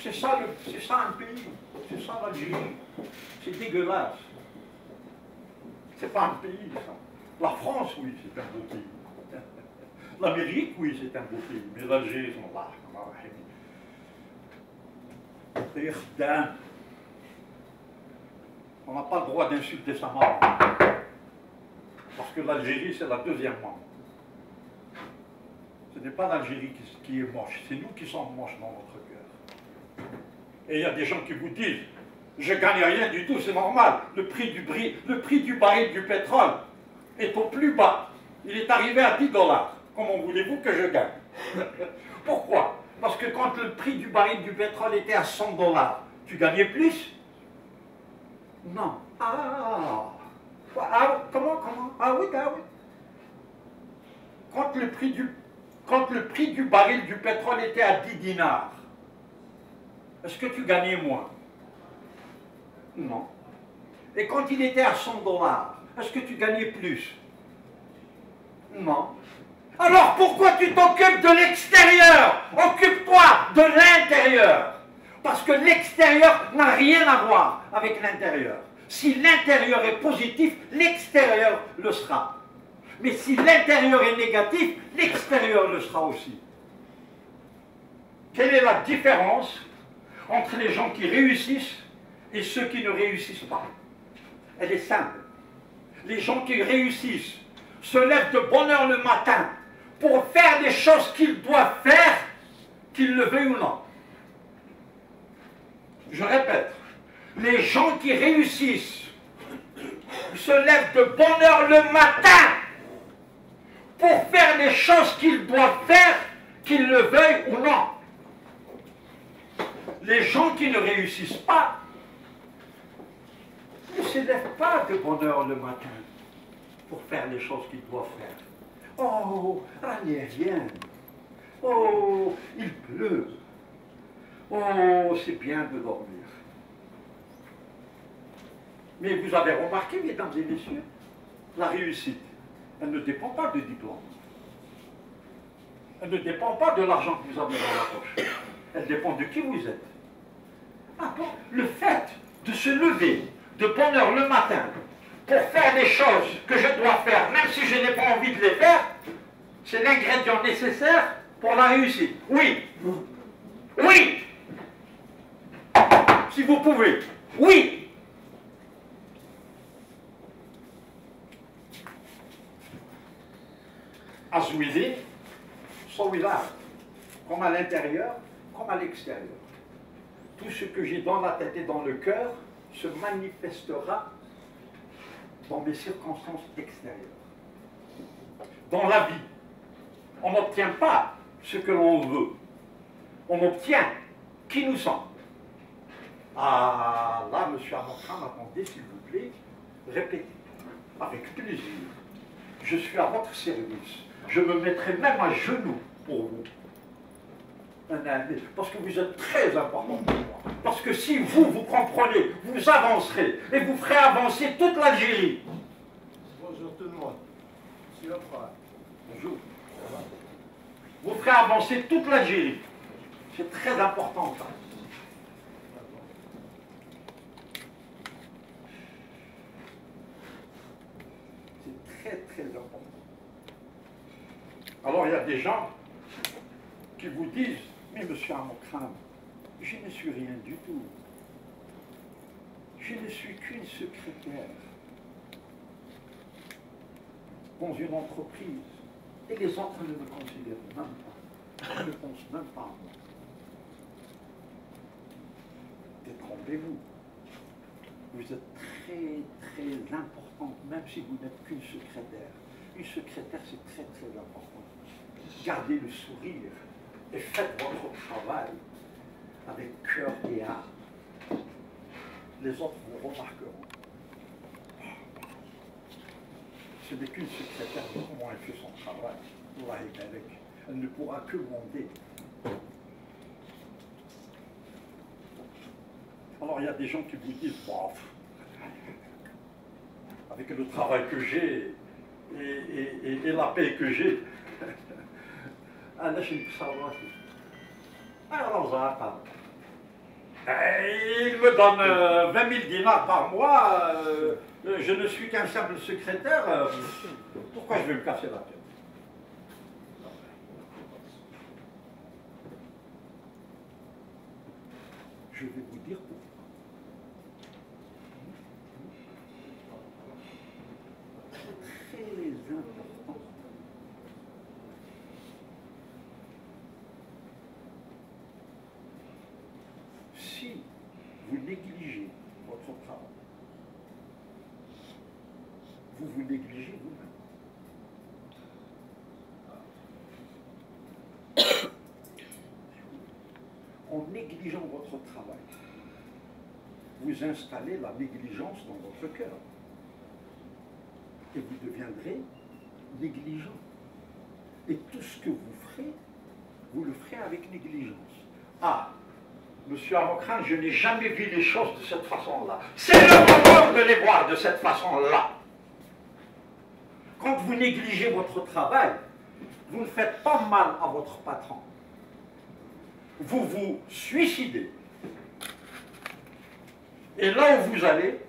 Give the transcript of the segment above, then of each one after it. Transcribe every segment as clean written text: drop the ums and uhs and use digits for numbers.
C'est ça, c'est ça un pays. C'est ça l'Algérie. C'est dégueulasse. C'est pas un pays, ça. La France, oui, c'est un beau pays. L'Amérique, oui, c'est un beau pays. Mais l'Algérie, ils sont là. On n'a pas le droit d'insulter sa maman. Parce que l'Algérie, c'est la deuxième maman. Ce n'est pas l'Algérie qui est moche, c'est nous qui sommes moches dans notre cœur. Et il y a des gens qui vous disent, je ne gagne rien du tout, c'est normal. Le prix du baril du pétrole est au plus bas. Il est arrivé à 10 $. Comment voulez-vous que je gagne? Pourquoi? Parce que quand le prix du baril du pétrole était à 100 $, tu gagnais plus? Non. Comment? Ah oui. Quand le prix du baril du pétrole était à 10 dinars, est-ce que tu gagnais moins? Non. Et quand il était à 100 $, est-ce que tu gagnais plus? Non. Alors pourquoi tu t'occupes de l'extérieur? Occupe-toi de l'intérieur. Parce que l'extérieur n'a rien à voir avec l'intérieur. Si l'intérieur est positif, l'extérieur le sera. Mais si l'intérieur est négatif, l'extérieur le sera aussi. Quelle est la différence entre les gens qui réussissent et ceux qui ne réussissent pas? Elle est simple. Les gens qui réussissent se lèvent de bonne heure le matin pour faire des choses qu'ils doivent faire, qu'ils le veuillent ou non. Je répète, les gens qui réussissent se lèvent de bonne heure le matin pour faire les choses qu'ils doivent faire, qu'ils le veuillent ou non. Les gens qui ne réussissent pas ne se lèvent pas de bonne heure le matin pour faire les choses qu'ils doivent faire. Oh, allez, rien. Oh, il pleut. Oh, c'est bien de dormir. Mais vous avez remarqué, mesdames et messieurs, la réussite, elle ne dépend pas de diplôme. Elle ne dépend pas de l'argent que vous avez dans la poche. Elle dépend de qui vous êtes. Ah bon, le fait de se lever de bonne heure le matin pour faire des choses que je dois faire, même si je n'ai pas envie de les faire, c'est l'ingrédient nécessaire pour la réussite. Oui. Oui. Si vous pouvez. Oui. Azouizi, Sowila, comme à l'intérieur, comme à l'extérieur. Tout ce que j'ai dans la tête et dans le cœur se manifestera dans des circonstances extérieures. Dans la vie, on n'obtient pas ce que l'on veut. On obtient qui nous sommes. Ah, là, monsieur Amokram, attendez, s'il vous plaît, répétez, avec plaisir. Je suis à votre service. Je me mettrai même à genoux pour vous. Parce que vous êtes très important pour moi. Parce que si vous comprenez, vous avancerez et vous ferez avancer toute l'Algérie. Bonjour tout le monde. Monsieur le frère. Bonjour. Vous ferez avancer toute l'Algérie. C'est très important ça. C'est très très important. Alors il y a des gens qui vous disent, mais monsieur Amokram, je ne suis rien du tout. Je ne suis qu'une secrétaire dans une entreprise. Et les autres ne me considèrent même pas. Ils ne pensent même pas à moi. Détrompez-vous. Vous êtes très, très importante, même si vous n'êtes qu'une secrétaire. Une secrétaire, c'est très, très important. Gardez le sourire et faites votre travail avec cœur et âme. Les autres vous remarqueront. Ce n'est qu'une secrétaire, comment elle fait son travail. Elle ne pourra que monter. Alors il y a des gens qui vous disent, bon, avec le travail que j'ai et la paix que j'ai, alors ça va. Il me donne 20 000 dinars par mois. Je ne suis qu'un simple secrétaire. Pourquoi je vais me casser la tête? Je vais vous dire pourquoi. Très important. Si vous négligez votre travail, vous vous négligez vous-même. En négligeant votre travail, vous installez la négligence dans votre cœur. Et vous deviendrez négligent. Et tout ce que vous ferez, vous le ferez avec négligence. Ah, Monsieur Amokran, je n'ai jamais vu les choses de cette façon-là. C'est le moment de les voir de cette façon-là. Quand vous négligez votre travail, vous ne faites pas mal à votre patron. Vous vous suicidez. Et là où vous allez,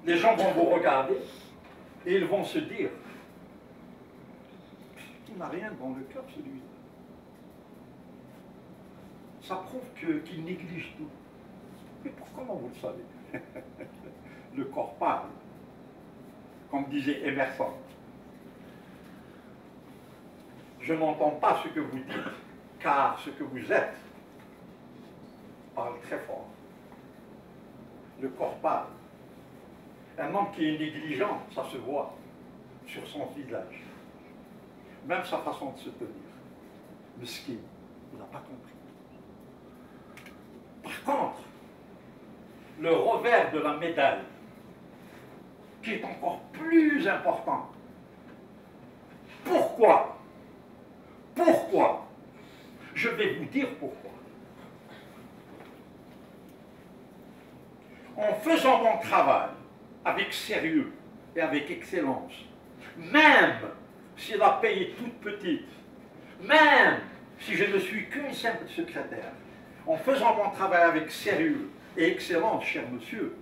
les gens vont vous regarder et ils vont se dire, il n'a rien dans le cœur celui-là. Ça prouve qu'il néglige tout. Mais comment vous le savez? Le corps parle, comme disait Emerson. Je n'entends pas ce que vous dites, car ce que vous êtes parle très fort. Le corps parle. Un homme qui est négligent, ça se voit sur son visage. Même sa façon de se tenir. Mesquin, il n'a pas compris. Par contre, le revers de la médaille, qui est encore plus important. Pourquoi? Pourquoi? Je vais vous dire pourquoi. En faisant mon travail avec sérieux et avec excellence, même si la paye est toute petite, même si je ne suis qu'une simple secrétaire, en faisant mon travail avec sérieux et excellence, cher monsieur,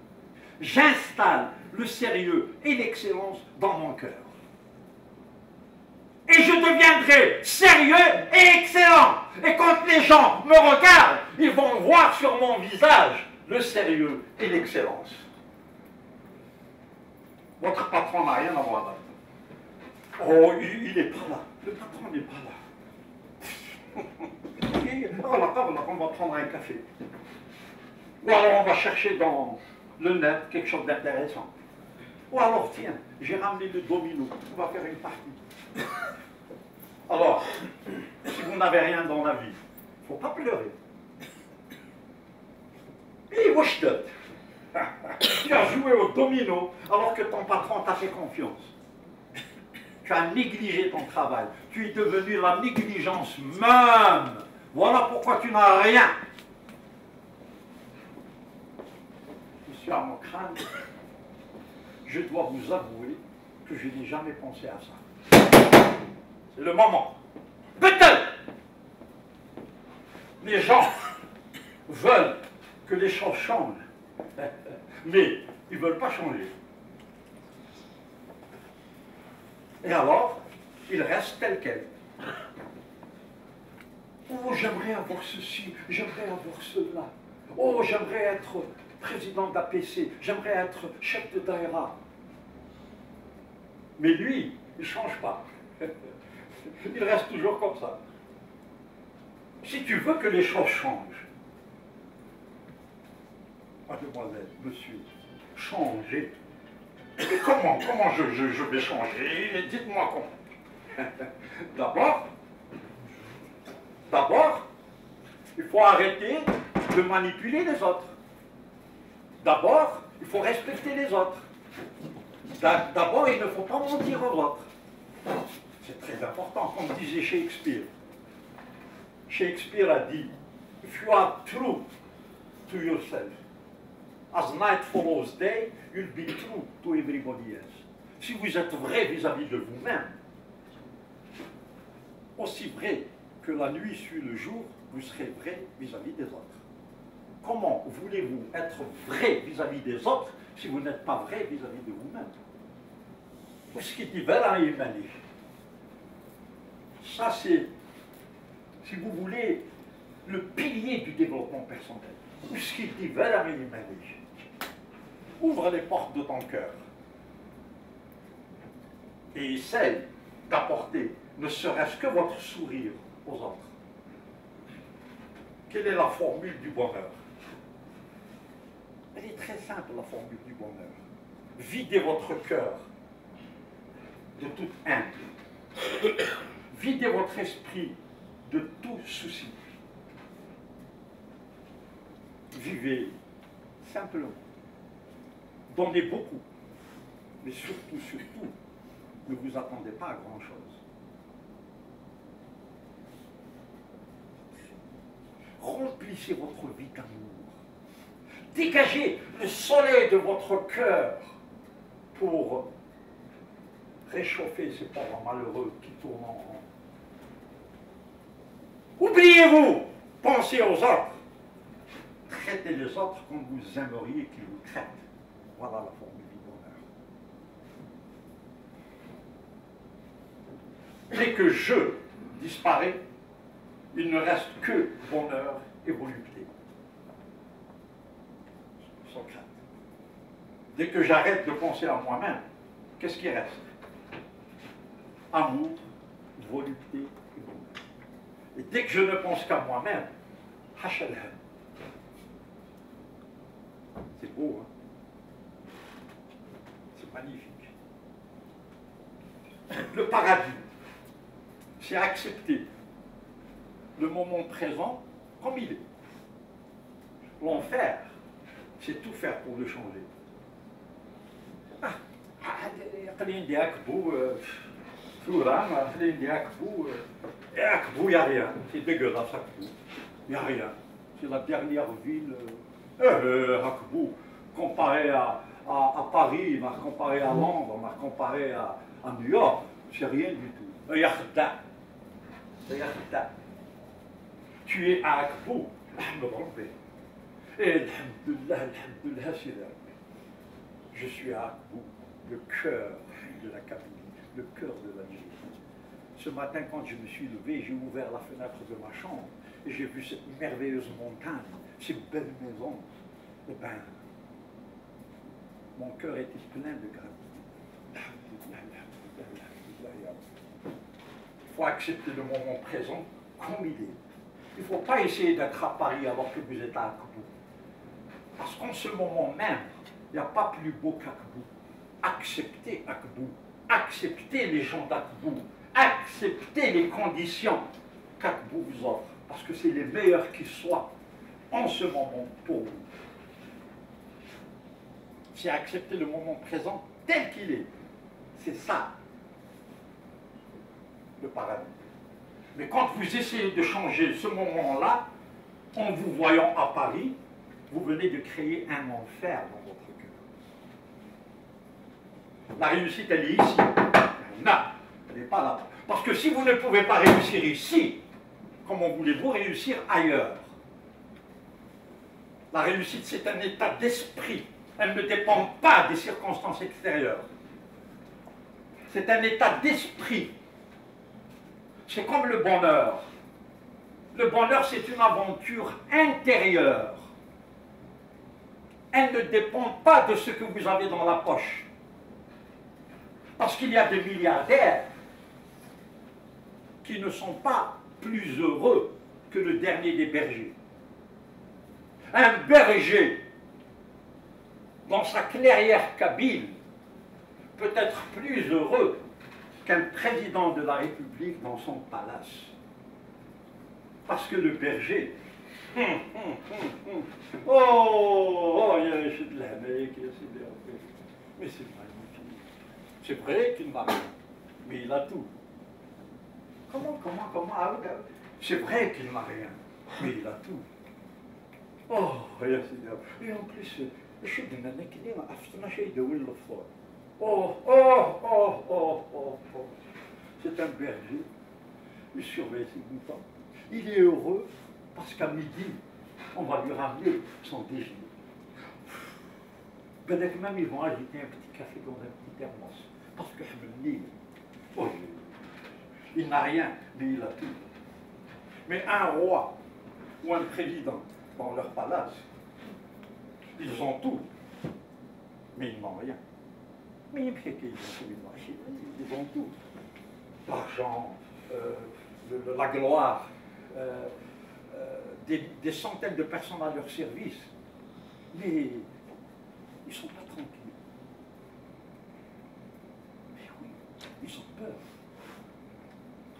j'installe le sérieux et l'excellence dans mon cœur. Et je deviendrai sérieux et excellent. Et quand les gens me regardent, ils vont voir sur mon visage le sérieux et l'excellence. Votre patron n'a rien à voir là. Oh, il n'est pas là. Le patron n'est pas là. On va prendre un café. Ou alors on va chercher dans le net quelque chose d'intéressant. Ou alors, tiens, j'ai ramené le domino. On va faire une partie. Alors, si vous n'avez rien dans la vie, il ne faut pas pleurer. Et wesh, tu as joué au domino alors que ton patron t'a fait confiance. Tu as négligé ton travail. Tu es devenu la négligence même. Voilà pourquoi tu n'as rien. Monsieur Amokran, je dois vous avouer que je n'ai jamais pensé à ça. C'est le moment. Peut-être les gens veulent que les choses changent, mais ils ne veulent pas changer. Et alors, ils restent tels quels. Oh, j'aimerais avoir ceci, j'aimerais avoir cela. Oh, j'aimerais être président d'APC, j'aimerais être chef de daïra. Mais lui, il ne change pas. Il reste toujours comme ça. Si tu veux que les choses changent, mademoiselle, monsieur, changez. Et comment je vais changer? Dites-moi comment. D'abord, il faut arrêter de manipuler les autres. D'abord, il faut respecter les autres. D'abord, il ne faut pas mentir aux autres. C'est très important, comme disait Shakespeare. Shakespeare a dit, if you are true to yourself, as night follows day, you'll be true to everybody else. Si vous êtes vrai vis-à-vis de vous-même, aussi vrai que la nuit suit le jour, vous serez vrai vis-à-vis des autres. Comment voulez-vous être vrai vis-à-vis des autres si vous n'êtes pas vrai vis-à-vis de vous-même? Ça, c'est, si vous voulez, le pilier du développement personnel. Ouvre les portes de ton cœur et essaye d'apporter ne serait-ce que votre sourire aux autres. Quelle est la formule du bonheur? Elle est très simple, la formule du bonheur. Videz votre cœur de toute haine. Videz votre esprit de tout souci. Vivez simplement. Donnez beaucoup. Mais surtout, surtout, ne vous attendez pas à grand-chose. Remplissez votre vie d'amour. Dégagez le soleil de votre cœur pour réchauffer ces pauvres malheureux qui tournent en rond. Oubliez-vous, pensez aux autres. Traitez les autres comme vous aimeriez qu'ils vous traitent. Voilà la formule du bonheur. Dès que je disparaît, il ne reste que bonheur et volupté. Socrate. Dès que j'arrête de penser à moi-même, qu'est-ce qui reste? Amour, volupté et bonheur. Et dès que je ne pense qu'à moi-même, hachalhem. C'est beau, hein? C'est magnifique. Le paradis, c'est accepter le moment présent comme il est. L'enfer, c'est tout faire pour le changer. Il n'y a rien. C'est dégueulasse, Akbou. Il n'y a rien. C'est la dernière ville. Akbou, comparé à Paris, comparé à Londres, comparé à New York, c'est rien du tout. Yakhda. Tu es à Akbou. Et alhamdulillah, je suis à Akbou, le cœur de la Kabylie, le cœur de l'Algérie. Ce matin, quand je me suis levé, j'ai ouvert la fenêtre de ma chambre et j'ai vu cette merveilleuse montagne, ces belles maisons. Eh bien, mon cœur était plein de gratitude. Il faut accepter le moment présent comme il est. Il ne faut pas essayer d'être à Paris alors que vous êtes à Akbou. Parce qu'en ce moment même, il n'y a pas plus beau qu'Akbou. Acceptez Akbou. Acceptez les gens d'Akbou. Acceptez les conditions qu'Akbou vous offre. Parce que c'est les meilleurs qui soient en ce moment pour vous. C'est accepter le moment présent tel qu'il est. C'est ça, le paradis. Mais quand vous essayez de changer ce moment-là, en vous voyant à Paris, vous venez de créer un enfer dans votre cœur. La réussite, elle est ici. Non, elle n'est pas là. Parce que si vous ne pouvez pas réussir ici, comment voulez-vous réussir ailleurs? La réussite, c'est un état d'esprit. Elle ne dépend pas des circonstances extérieures. C'est un état d'esprit. C'est comme le bonheur. Le bonheur, c'est une aventure intérieure. Elle ne dépend pas de ce que vous avez dans la poche. Parce qu'il y a des milliardaires qui ne sont pas plus heureux que le dernier des bergers. Un berger, dans sa clairière kabyle, peut être plus heureux qu'un président de la République dans son palace. Parce que le berger, oh, il y a de la mec, mais c'est magnifique. C'est vrai qu'il n'a rien, mais il a tout. Comment, c'est vrai qu'il n'a rien, mais il a tout. Oh, يا سيدي. Et en plus, شدنا نكلي ما عرفتنا شيء يدور الفطور. Oh. C'est un berger. Il surveille ses moutons. Il est heureux parce qu'à midi, On va lui ramener son déjeuner. Peut-être même ils vont agiter un petit café dans un petit thermos. Parce que je me dis, oh, il n'a rien, mais il a tout. Mais un roi ou un président dans leur palace, ils ont tout, mais ils n'ont rien. Mais ils ont tout. L'argent, la gloire, des centaines de personnes à leur service. Mais ils ne sont pas tranquilles. Mais oui, ils ont peur.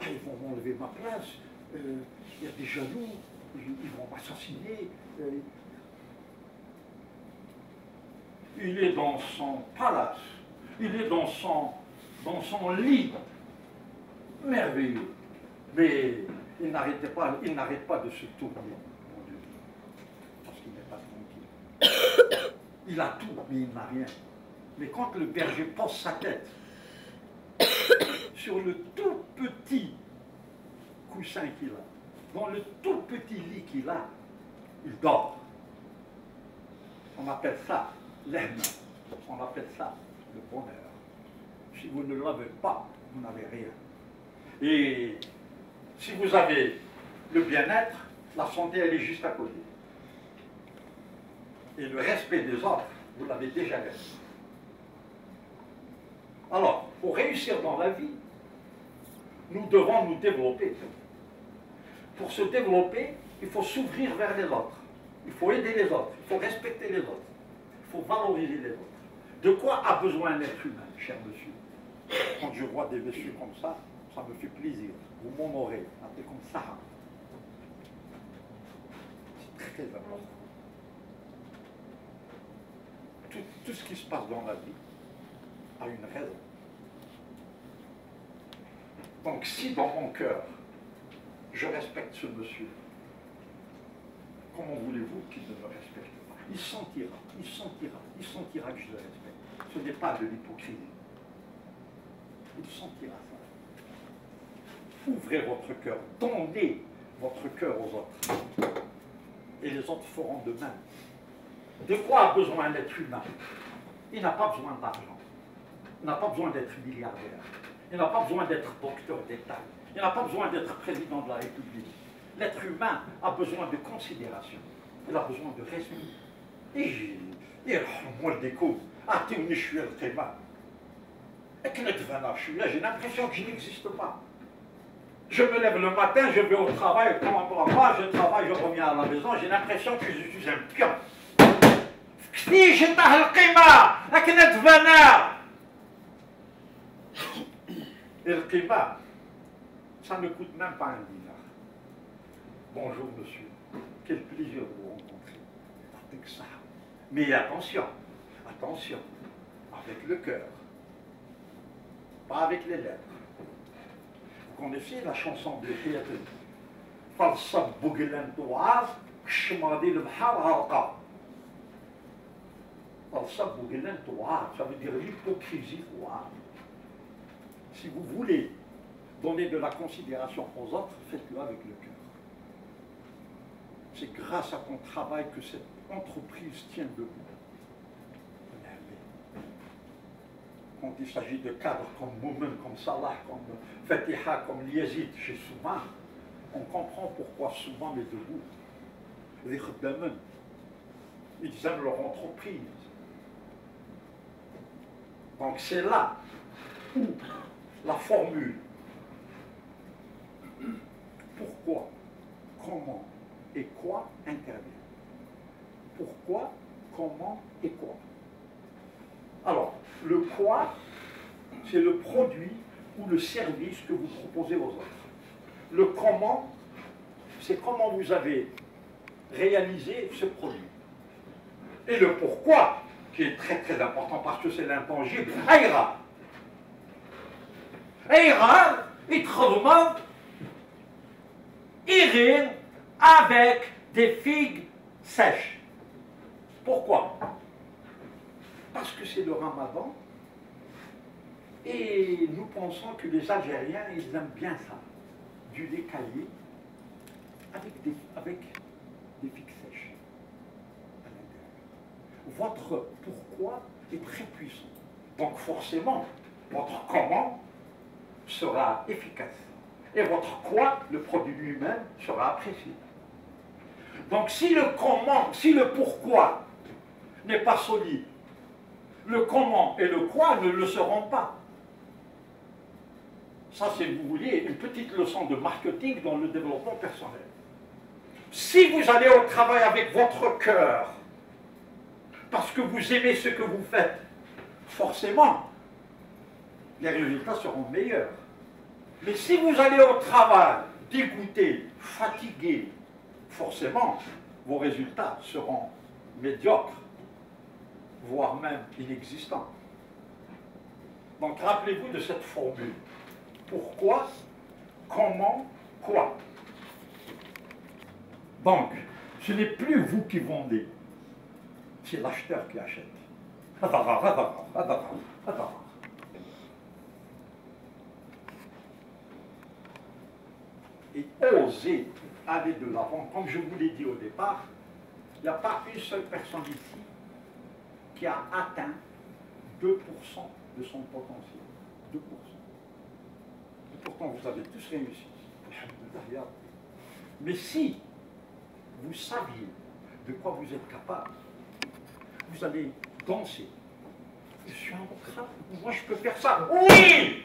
Ah, ils vont m'enlever ma place, il y a des jaloux, ils vont m'assassiner. Il est dans son palace, il est dans son lit, merveilleux. Mais il n'arrête pas de se tourner, mon Dieu, parce qu'il n'est pas tranquille. Il a tout, mais il n'a rien. Mais quand le berger pose sa tête sur le tout petit coussin qu'il a, dans le tout petit lit qu'il a, il dort. On appelle ça l'aime. On appelle ça le bonheur. Si vous ne l'avez pas, vous n'avez rien. Et si vous avez le bien-être, la santé, elle est juste à côté. Et le respect des autres, vous l'avez déjà gagné. Alors, pour réussir dans la vie, nous devons nous développer. Pour se développer, il faut s'ouvrir vers les autres. Il faut aider les autres. Il faut respecter les autres. Il faut valoriser les autres. De quoi a besoin un être humain, cher monsieur? Quand je vois des messieurs comme ça me fait plaisir. Vous m'honorez, un peu comme ça. C'est très important. Tout ce qui se passe dans la vie a une raison. Donc si dans mon cœur, je respecte ce monsieur, comment voulez-vous qu'il ne me respecte pas? Il sentira que je le respecte. Ce n'est pas de l'hypocrisie. Il sentira ça. Ouvrez votre cœur, donnez votre cœur aux autres. Et les autres feront de même. De quoi a besoin un être humain? Il n'a pas besoin d'argent. Il n'a pas besoin d'être milliardaire. Il n'a pas besoin d'être docteur d'État. Il n'a pas besoin d'être président de la République. L'être humain a besoin de considération. Il a besoin de respect. Et moi, le déco, je suis le théma. Et j'ai l'impression que je n'existe pas. Je me lève le matin, je vais au travail, je travaille, je reviens à la maison, j'ai l'impression que je suis un pion. Et le qima, ça ne coûte même pas un dinar. Bonjour monsieur, quel plaisir de vous rencontrer. Avec ça. Mais attention, avec le cœur, pas avec les lèvres. Vous connaissez la chanson de Hiyatul Falsab Bougilan Touaz, Kshmadi le Bhar Harqa. Falsab Bougilan Touaz, ça veut dire l'hypocrisie froide. Si vous voulez donner de la considération aux autres, faites-le avec le cœur. C'est grâce à ton travail que cette entreprise tient debout. Quand il s'agit de cadres comme Moumen, comme Salah, comme Fatiha, comme Yazid, chez Souman, on comprend pourquoi Souman est debout. Les Khdamen, ils aiment leur entreprise. Donc c'est là où la formule pourquoi, comment et quoi intervient. Pourquoi, comment et quoi. Alors, le quoi, c'est le produit ou le service que vous proposez aux autres. Le comment, c'est comment vous avez réalisé ce produit. Et le pourquoi, qui est très très important parce que c'est l'intangible, Aïra. Aïra, autrement, irir avec des figues sèches. Pourquoi? Parce que c'est le Ramadan et nous pensons que les Algériens, ils aiment bien ça, du lait caillé avec des fixations à l'intérieur. Votre pourquoi est très puissant. Donc forcément, votre comment sera efficace. Et votre quoi, le produit lui-même, sera apprécié. Donc si le comment, si le pourquoi n'est pas solide, le comment et le quoi ne le seront pas. Ça, c'est, vous voulez, une petite leçon de marketing dans le développement personnel. Si vous allez au travail avec votre cœur, parce que vous aimez ce que vous faites, forcément, les résultats seront meilleurs. Mais si vous allez au travail dégoûté, fatigué, forcément, vos résultats seront médiocres, voire même inexistants. Donc rappelez-vous de cette formule. Pourquoi, comment, quoi. Donc, ce n'est plus vous qui vendez, c'est l'acheteur qui achète. Et osez aller de l'avant. Comme je vous l'ai dit au départ, il n'y a pas une seule personne ici qui a atteint 2% de son potentiel. 2%. Et pourtant, vous avez tous réussi. Mais si vous saviez de quoi vous êtes capable, vous allez danser. Je suis un crabe. Moi, je peux faire ça. Oui!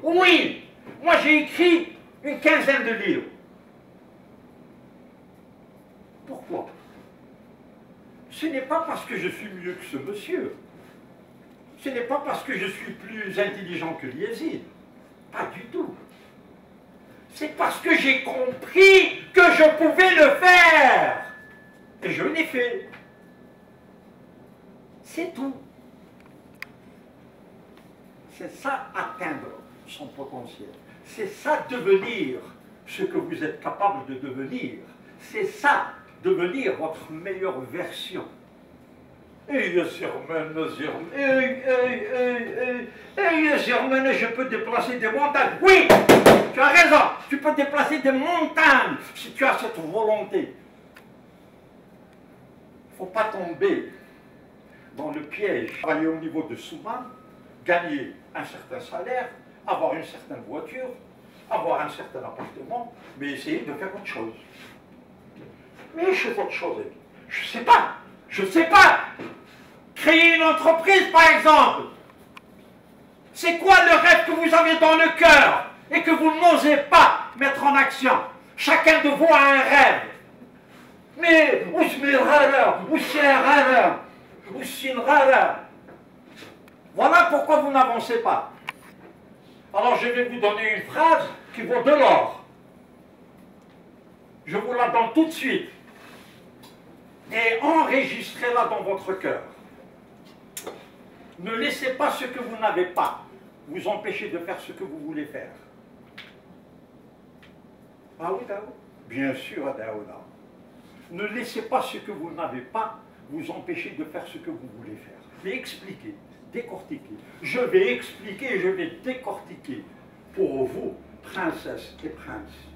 Oui! Moi, j'ai écrit une quinzaine de livres. Pourquoi? Ce n'est pas parce que je suis mieux que ce monsieur. Ce n'est pas parce que je suis plus intelligent que Yezid. Pas du tout. C'est parce que j'ai compris que je pouvais le faire. Et je l'ai fait. C'est tout. C'est ça, atteindre son potentiel. C'est ça, devenir ce que vous êtes capable de devenir. C'est ça, devenir votre meilleure version. Germaine, je peux déplacer des montagnes. Oui, tu as raison, tu peux déplacer des montagnes si tu as cette volonté. Il ne faut pas tomber dans le piège. Travailler au niveau de Souman, gagner un certain salaire, avoir une certaine voiture, avoir un certain appartement, mais essayer de faire autre chose. Mais je fais autre chose. Je ne sais pas. Je ne sais pas. Créer une entreprise, par exemple. C'est quoi le rêve que vous avez dans le cœur et que vous n'osez pas mettre en action? Chacun de vous a un rêve. Mais où c'est une rêve? Où c'est un rêve? Où c'est une rêve? Voilà pourquoi vous n'avancez pas. Alors je vais vous donner une phrase qui vaut de l'or. Je vous la donne tout de suite. Et enregistrez-la dans votre cœur. Ne laissez pas ce que vous n'avez pas vous empêcher de faire ce que vous voulez faire. Ah oui, Daoud? Bien sûr, Daouda. Ne laissez pas ce que vous n'avez pas vous empêcher de faire ce que vous voulez faire. Mais expliquez, décortiquez. Je vais expliquer, je vais décortiquer pour vous, princesses et princes.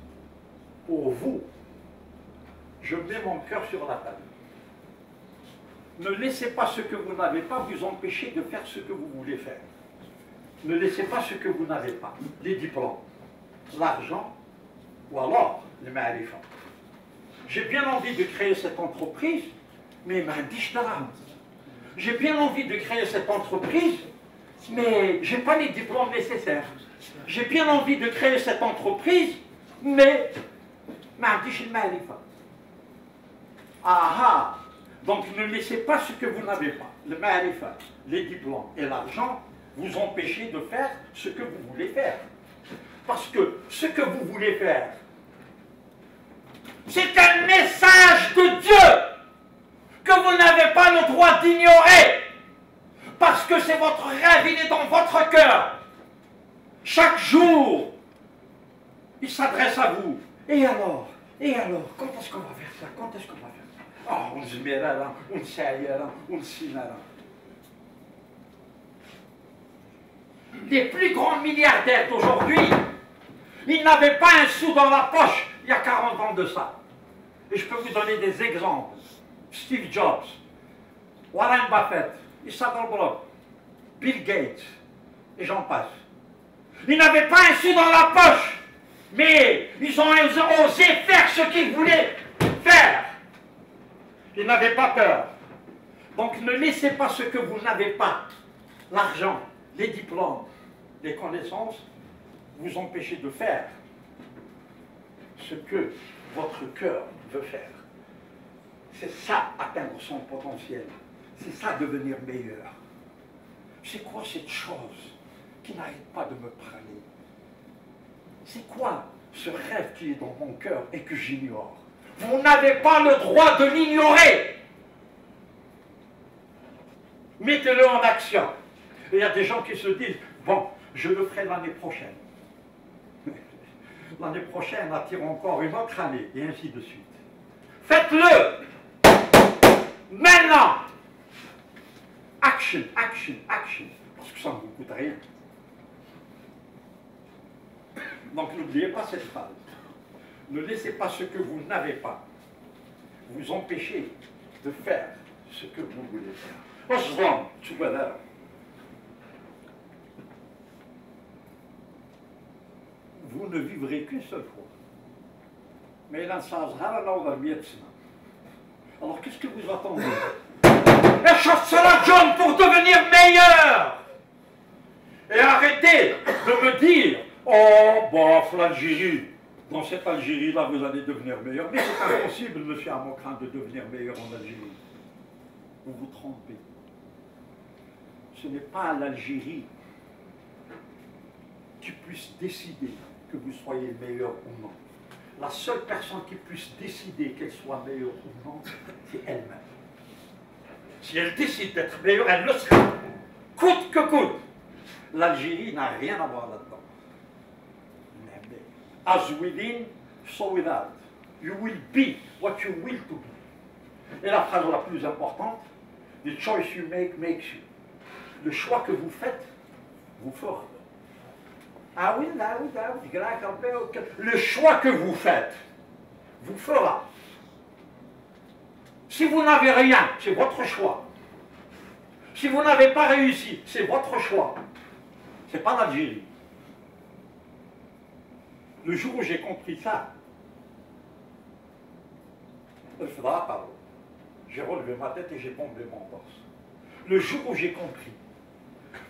Pour vous, je mets mon cœur sur la table. Ne laissez pas ce que vous n'avez pas vous empêcher de faire ce que vous voulez faire. Ne laissez pas ce que vous n'avez pas. Les diplômes, l'argent ou alors les ma'arifa. J'ai bien envie de créer cette entreprise, mais j'ai bien envie de créer cette entreprise, mais je n'ai pas les diplômes nécessaires. J'ai bien envie de créer cette entreprise, mais ah! Donc ne laissez pas ce que vous n'avez pas, le ma'arifa, les diplômes et l'argent, vous empêcher de faire ce que vous voulez faire. Parce que ce que vous voulez faire, c'est un message de Dieu que vous n'avez pas le droit d'ignorer. Parce que c'est votre rêve, il est dans votre cœur. Chaque jour, il s'adresse à vous. Et alors, quand est-ce qu'on va faire ça? Quand est-ce qu'on va faire ça? Oh, on se mirara, on s'aillera, on s'inara. Les plus grands milliardaires d'aujourd'hui, ils n'avaient pas un sou dans la poche il y a 40 ans de ça. Et je peux vous donner des exemples. Steve Jobs, Warren Buffett, Issa Goldberg, Bill Gates, et j'en passe. Ils n'avaient pas un sou dans la poche, mais ils ont osé faire ce qu'ils voulaient faire. Ils n'avaient pas peur. Donc ne laissez pas ce que vous n'avez pas, l'argent, les diplômes, les connaissances, vous empêcher de faire ce que votre cœur veut faire. C'est ça, atteindre son potentiel. C'est ça, devenir meilleur. C'est quoi cette chose qui n'arrête pas de me parler? C'est quoi ce rêve qui est dans mon cœur et que j'ignore? Vous n'avez pas le droit de l'ignorer. Mettez-le en action. Et il y a des gens qui se disent, bon, je le ferai l'année prochaine. L'année prochaine attire encore une autre année, et ainsi de suite. Faites-le maintenant. Action, action, action. Parce que ça ne vous coûte rien. Donc n'oubliez pas cette phrase. Ne laissez pas ce que vous n'avez pas vous empêcher de faire ce que vous voulez faire. What's wrong together? Vous ne vivrez qu'une seule fois. Mais là, ça sera alors alors qu'est-ce que vous attendez? Échappe-cela, John, pour devenir meilleur. Et arrêtez de me dire, oh, bof, l'Algérie. Dans cette Algérie-là, vous allez devenir meilleur. Mais c'est impossible, monsieur Amokran, de devenir meilleur en Algérie. Vous vous trompez. Ce n'est pas l'Algérie qui puisse décider que vous soyez meilleur ou non. La seule personne qui puisse décider qu'elle soit meilleure ou non, c'est elle-même. Si elle décide d'être meilleure, elle le sera. Coûte que coûte. L'Algérie n'a rien à voir là-dedans. As within, so without. You will be what you will to be. Et la phrase la plus importante, the choice you make makes you. Le choix que vous faites, vous fera. Ah oui, là, oui, là, oui. Le choix que vous faites, vous fera. Si vous n'avez rien, c'est votre choix. Si vous n'avez pas réussi, c'est votre choix. Ce n'est pas l'Algérie. Le jour où j'ai compris ça, j'ai relevé ma tête et j'ai bombé mon torse. Le jour où j'ai compris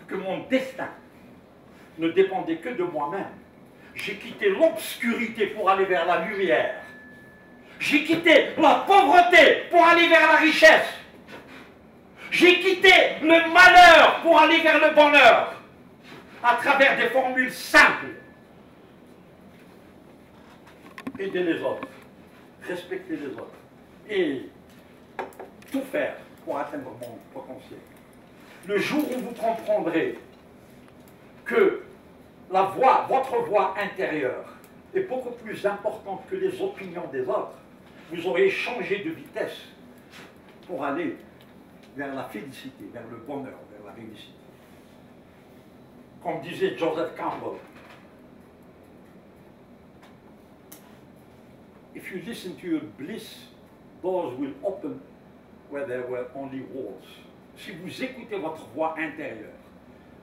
que mon destin ne dépendait que de moi-même, j'ai quitté l'obscurité pour aller vers la lumière. J'ai quitté la pauvreté pour aller vers la richesse. J'ai quitté le malheur pour aller vers le bonheur à travers des formules simples. Aider les autres, respecter les autres et tout faire pour atteindre mon potentiel. Le jour où vous comprendrez que la voix, votre voix intérieure est beaucoup plus importante que les opinions des autres, vous aurez changé de vitesse pour aller vers la félicité, vers le bonheur, vers la réussite. Comme disait Joseph Campbell, if you listen to your bliss, doors will open where there were only walls. Si vous écoutez votre voix intérieure,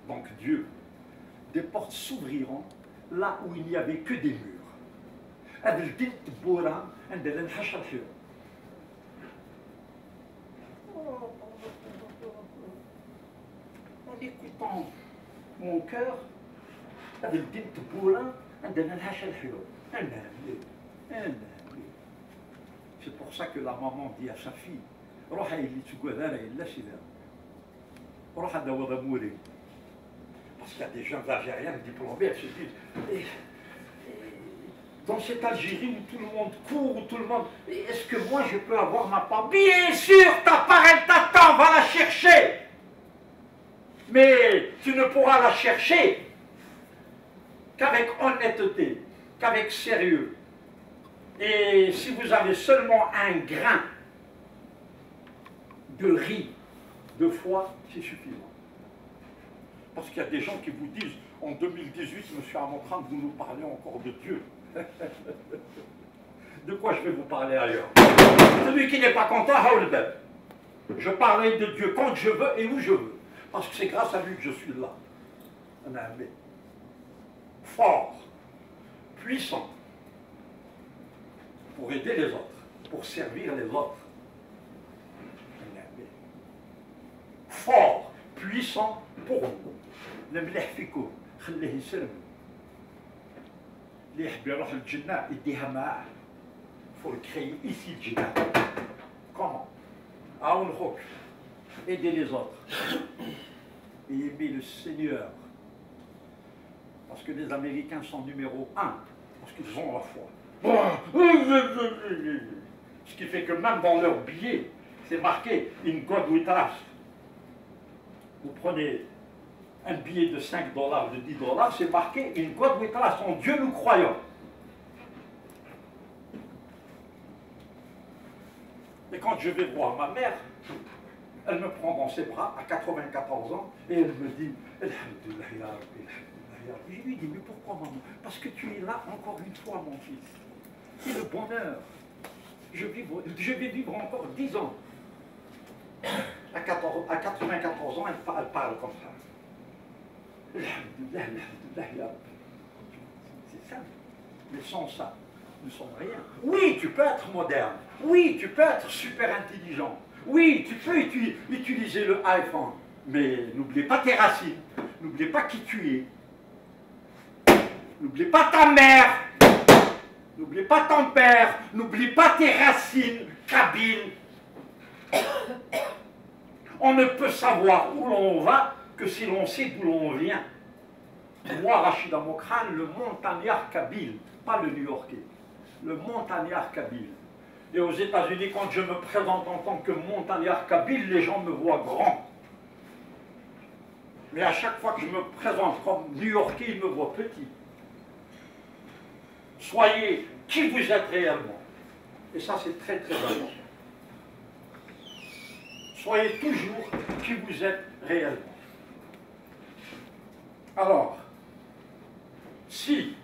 donc Dieu, des portes s'ouvriront là où il n'y avait que des murs. En écoutant mon cœur, c'est pour ça que la maman dit à sa fille, parce qu'il y a des jeunes Algériens diplômés, elles se disent, dans cette Algérie où tout le monde court, où tout le monde, est-ce que moi je peux avoir ma part? Bien sûr, ta part elle t'attend, va la chercher. Mais tu ne pourras la chercher qu'avec honnêteté, qu'avec sérieux. Et si vous avez seulement un grain de riz, de foi, c'est suffisant. Parce qu'il y a des gens qui vous disent, en 2018, monsieur Amokran, vous nous parlez encore de Dieu. De quoi je vais vous parler ailleurs? Celui qui n'est pas content, Haoulbeb. Je parlerai de Dieu quand je veux et où je veux. Parce que c'est grâce à lui que je suis là. Un abbé. Fort, puissant, pour aider les autres, pour servir les autres. Un abbé. Fort, puissant pour vous. Le mlih fikou, خليه يسلم. اللي يحب يروح للجنة يديها معاه. Il faut le créer ici, le djihad. Comment? Aider les autres. Et aimer le Seigneur. Parce que les Américains sont numéro 1. Parce qu'ils ont la foi. Ce qui fait que même dans leur billet, c'est marqué « In God we trust ». Vous prenez un billet de 5 $, de 10 $, c'est marqué « In God we trust ». En Dieu nous croyons. Et quand je vais voir ma mère, elle me prend dans ses bras à 94 ans et elle me dit Alhamdulillah ya Rabbi, Alhamdulillah ya Rabbi. Je lui dis mais pourquoi maman? Parce que tu es là encore une fois mon fils. C'est le bonheur. Je vais vivre encore 10 ans. À 94 ans, elle parle comme ça. Alhamdulillah, Alhamdulillah ya Rabbi. C'est simple. Mais sans ça, nous ne sommes rien. Oui, tu peux être moderne. Oui, tu peux être super intelligent. Oui, tu peux utiliser le iPhone. Mais n'oublie pas tes racines. N'oublie pas qui tu es. N'oublie pas ta mère. N'oublie pas ton père. N'oublie pas tes racines kabyles. On ne peut savoir où l'on va que si l'on sait d'où l'on vient. Moi, Rachida Mokran, le montagnard kabyle, pas le New-Yorkais. Le montagnard kabyle. Et aux États-Unis, quand je me présente en tant que montagnard kabyle, les gens me voient grand. Mais à chaque fois que je me présente comme New-Yorkais, ils me voient petit. Soyez qui vous êtes réellement. Et ça, c'est très très important. Soyez toujours qui vous êtes réellement. Alors, si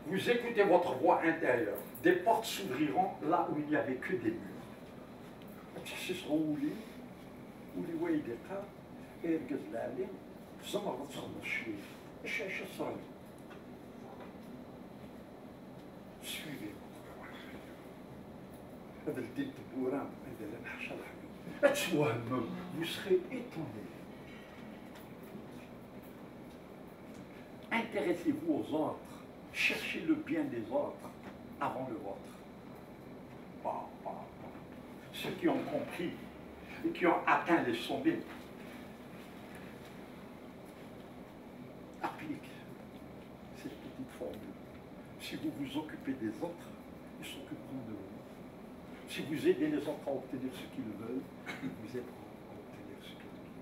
vous écoutez votre voix intérieure, des portes s'ouvriront là où il n'y avait que des murs. تحسس غولي ولي وايدقه يرقز العلي زمر تغمض شويه اش صار suivez هذا الدين البوران هذا اللي نحشر حبيبي اتوهم vous serez étonné. Intéressez-vous aux autres, cherchez le bien des autres avant le vôtre. Ceux qui ont compris et qui ont atteint les sommets appliquent cette petite formule. Si vous vous occupez des autres, ils s'occuperont de vous. Si vous aidez les autres à obtenir ce qu'ils veulent, ils vous aideront à obtenir ce qu'ils veulent.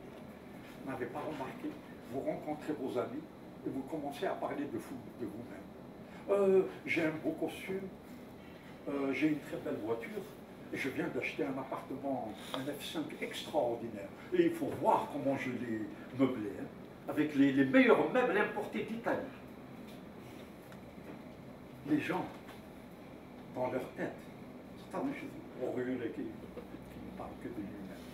Vous n'avez pas remarqué, vous rencontrez vos amis et vous commencez à parler de vous-même. J'ai un beau costume, j'ai une très belle voiture, et je viens d'acheter un appartement, un F5 extraordinaire. Et il faut voir comment je l'ai meublé, hein, avec les meilleurs meubles importés d'Italie. Les gens, dans leur tête, c'est pas des choses orgueilleux qui ne parlent que de lui-même.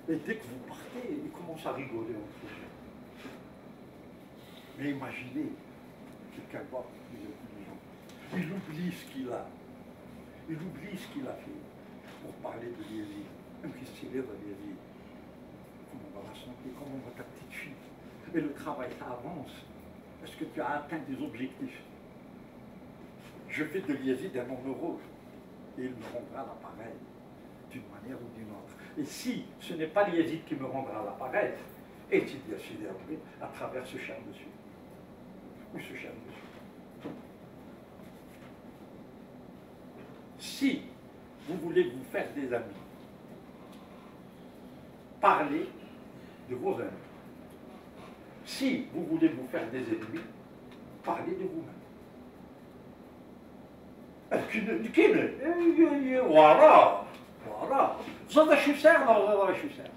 Et dès que vous partez, ils commencent à rigoler entre eux. Mais imaginez, quelqu'un va plus de gens. Il oublie ce qu'il a. Il oublie ce qu'il a fait pour parler de Yazid. Même qu'il s'est levé à Yazid. Comment va la santé? Comment va ta petite fille? Et le travail, ça avance. Est-ce que tu as atteint des objectifs? Je fais de Yazid un homme heureux. Et il me rendra l'appareil d'une manière ou d'une autre. Et si ce n'est pas Yazid qui me rendra l'appareil, est-il bien sûr à travers ce cher monsieur? Ou ce cher monsieur? Si vous voulez vous faire des amis, parlez de vos amis. Si vous voulez vous faire des ennemis, parlez de vous-même. Voilà. زاد شو ساعة ولا شو ساعة؟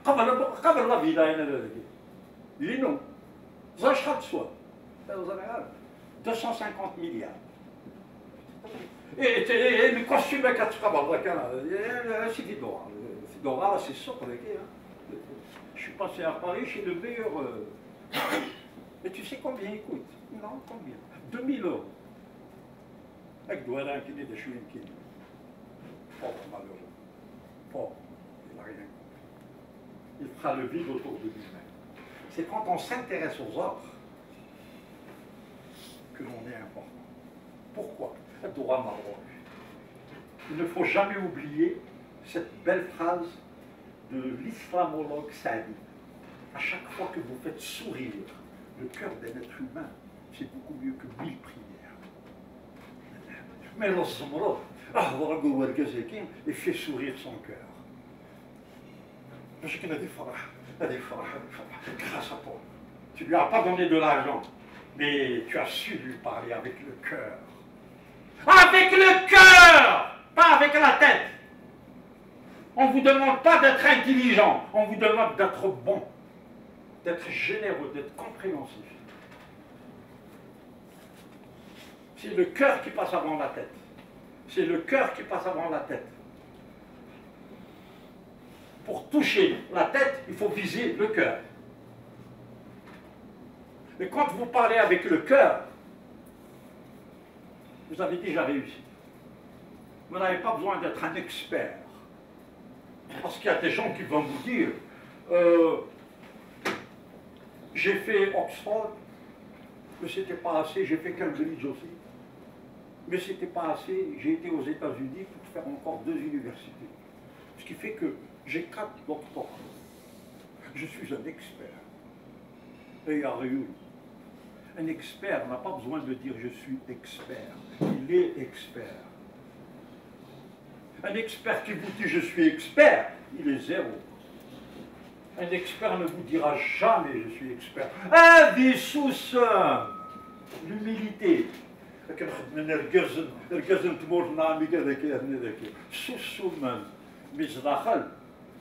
قبل لا فيدا هنا لينو زاد شحال تسوى؟ زاد عارف 250 milliards. Et le costume à 4 c'est Fedora. Fedora, c'est ça pour lequel. Je suis passé à Paris chez le meilleur. Mais tu sais combien il coûte? Non, combien? 2000 €. Avec Douala qui est de chez qui. Pauvre malheureux. Pauvre, il n'a rien compris. Il fera le vide autour de lui-même. C'est quand on s'intéresse aux autres que l'on est important. Pourquoi? Droit Maroc. Il ne faut jamais oublier cette belle phrase de l'islamologue Saadi. À chaque fois que vous faites sourire le cœur d'un être humain, c'est beaucoup mieux que 1000 prières. Mais l'Osmolo, il fait sourire son cœur. Parce qu'il a des fois, grâce à toi. Tu ne lui as pas donné de l'argent, mais tu as su lui parler avec le cœur. Avec le cœur, pas avec la tête. On ne vous demande pas d'être intelligent, on vous demande d'être bon, d'être généreux, d'être compréhensif. C'est le cœur qui passe avant la tête. C'est le cœur qui passe avant la tête. Pour toucher la tête, il faut viser le cœur. Mais quand vous parlez avec le cœur, vous avez déjà réussi. Vous n'avez pas besoin d'être un expert. Parce qu'il y a des gens qui vont vous dire j'ai fait Oxford, mais c'était pas assez, j'ai fait Cambridge aussi. Mais c'était pas assez, j'ai été aux États-Unis pour faire encore 2 universités. Ce qui fait que j'ai 4 doctorats. Je suis un expert. Et à Réunion. Un expert n'a pas besoin de dire je suis expert. Il est expert. Un expert qui vous dit je suis expert, il est zéro. Un expert ne vous dira jamais je suis expert. Un des sous l'humilité.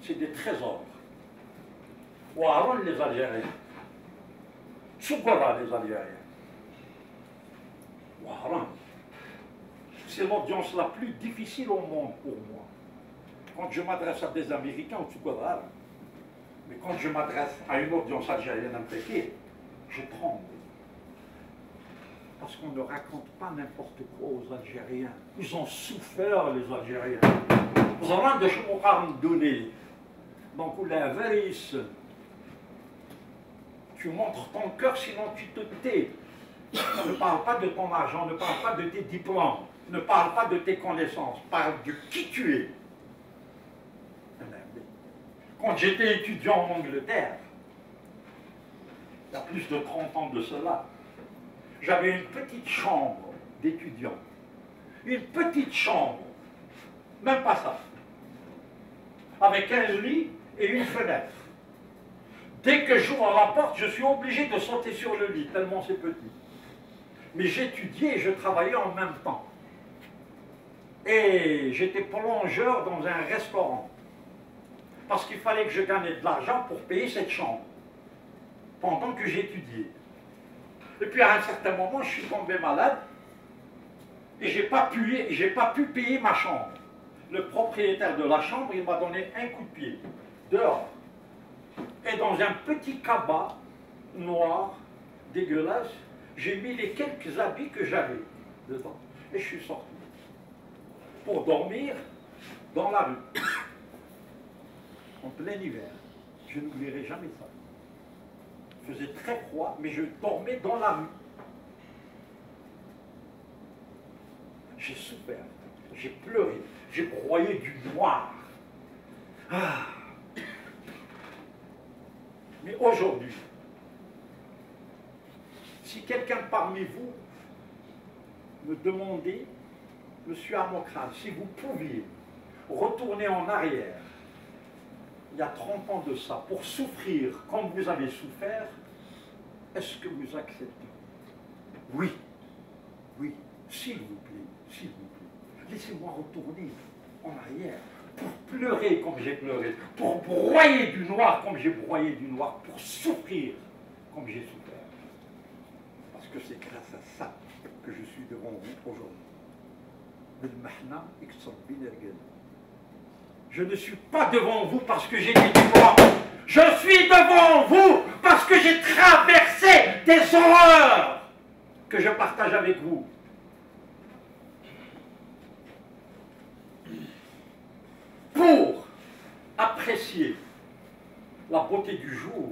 C'est des trésors. Ouaron les Algériens. Soukora les Algériens. Ouaron. C'est l'audience la plus difficile au monde pour moi. Quand je m'adresse à des Américains au Soukora, mais quand je m'adresse à une audience algérienne impliquée, je tremble. Parce qu'on ne raconte pas n'importe quoi aux Algériens. Ils ont souffert, les Algériens. Vous avez des choses à donner. Donc, la varice. Tu montres ton cœur, sinon tu te tais. Ne parle pas de ton argent, ne parle pas de tes diplômes, ne parle pas de tes connaissances, parle de qui tu es. Quand j'étais étudiant en Angleterre, il y a plus de 30 ans de cela, j'avais une petite chambre d'étudiant. Une petite chambre, même pas ça, avec un lit et une fenêtre. Dès que j'ouvre la porte, je suis obligé de sauter sur le lit, tellement c'est petit. Mais j'étudiais et je travaillais en même temps. Et j'étais plongeur dans un restaurant. Parce qu'il fallait que je gagnais de l'argent pour payer cette chambre. Pendant que j'étudiais. Et puis à un certain moment, je suis tombé malade. Et j'ai pas pu payer ma chambre. Le propriétaire de la chambre, il m'a donné un coup de pied. Dehors. Et dans un petit cabas noir, dégueulasse, j'ai mis les quelques habits que j'avais dedans. Et je suis sorti. Pour dormir dans la rue. En plein hiver. Je n'oublierai jamais ça. Il faisait très froid, mais je dormais dans la rue. J'ai souffert. J'ai pleuré. J'ai broyé du noir. Ah. Mais aujourd'hui, si quelqu'un parmi vous me demandait, Monsieur Amokral, si vous pouviez retourner en arrière, il y a 30 ans de ça, pour souffrir comme vous avez souffert, est-ce que vous acceptez? Oui, oui, s'il vous plaît, s'il vous plaît. Laissez-moi retourner en arrière. Pour pleurer comme j'ai pleuré, pour broyer du noir comme j'ai broyé du noir, pour souffrir comme j'ai souffert. Parce que c'est grâce à ça que je suis devant vous aujourd'hui. Je ne suis pas devant vous parce que j'ai des droits. Je suis devant vous parce que j'ai traversé des horreurs que je partage avec vous. Pour apprécier la beauté du jour,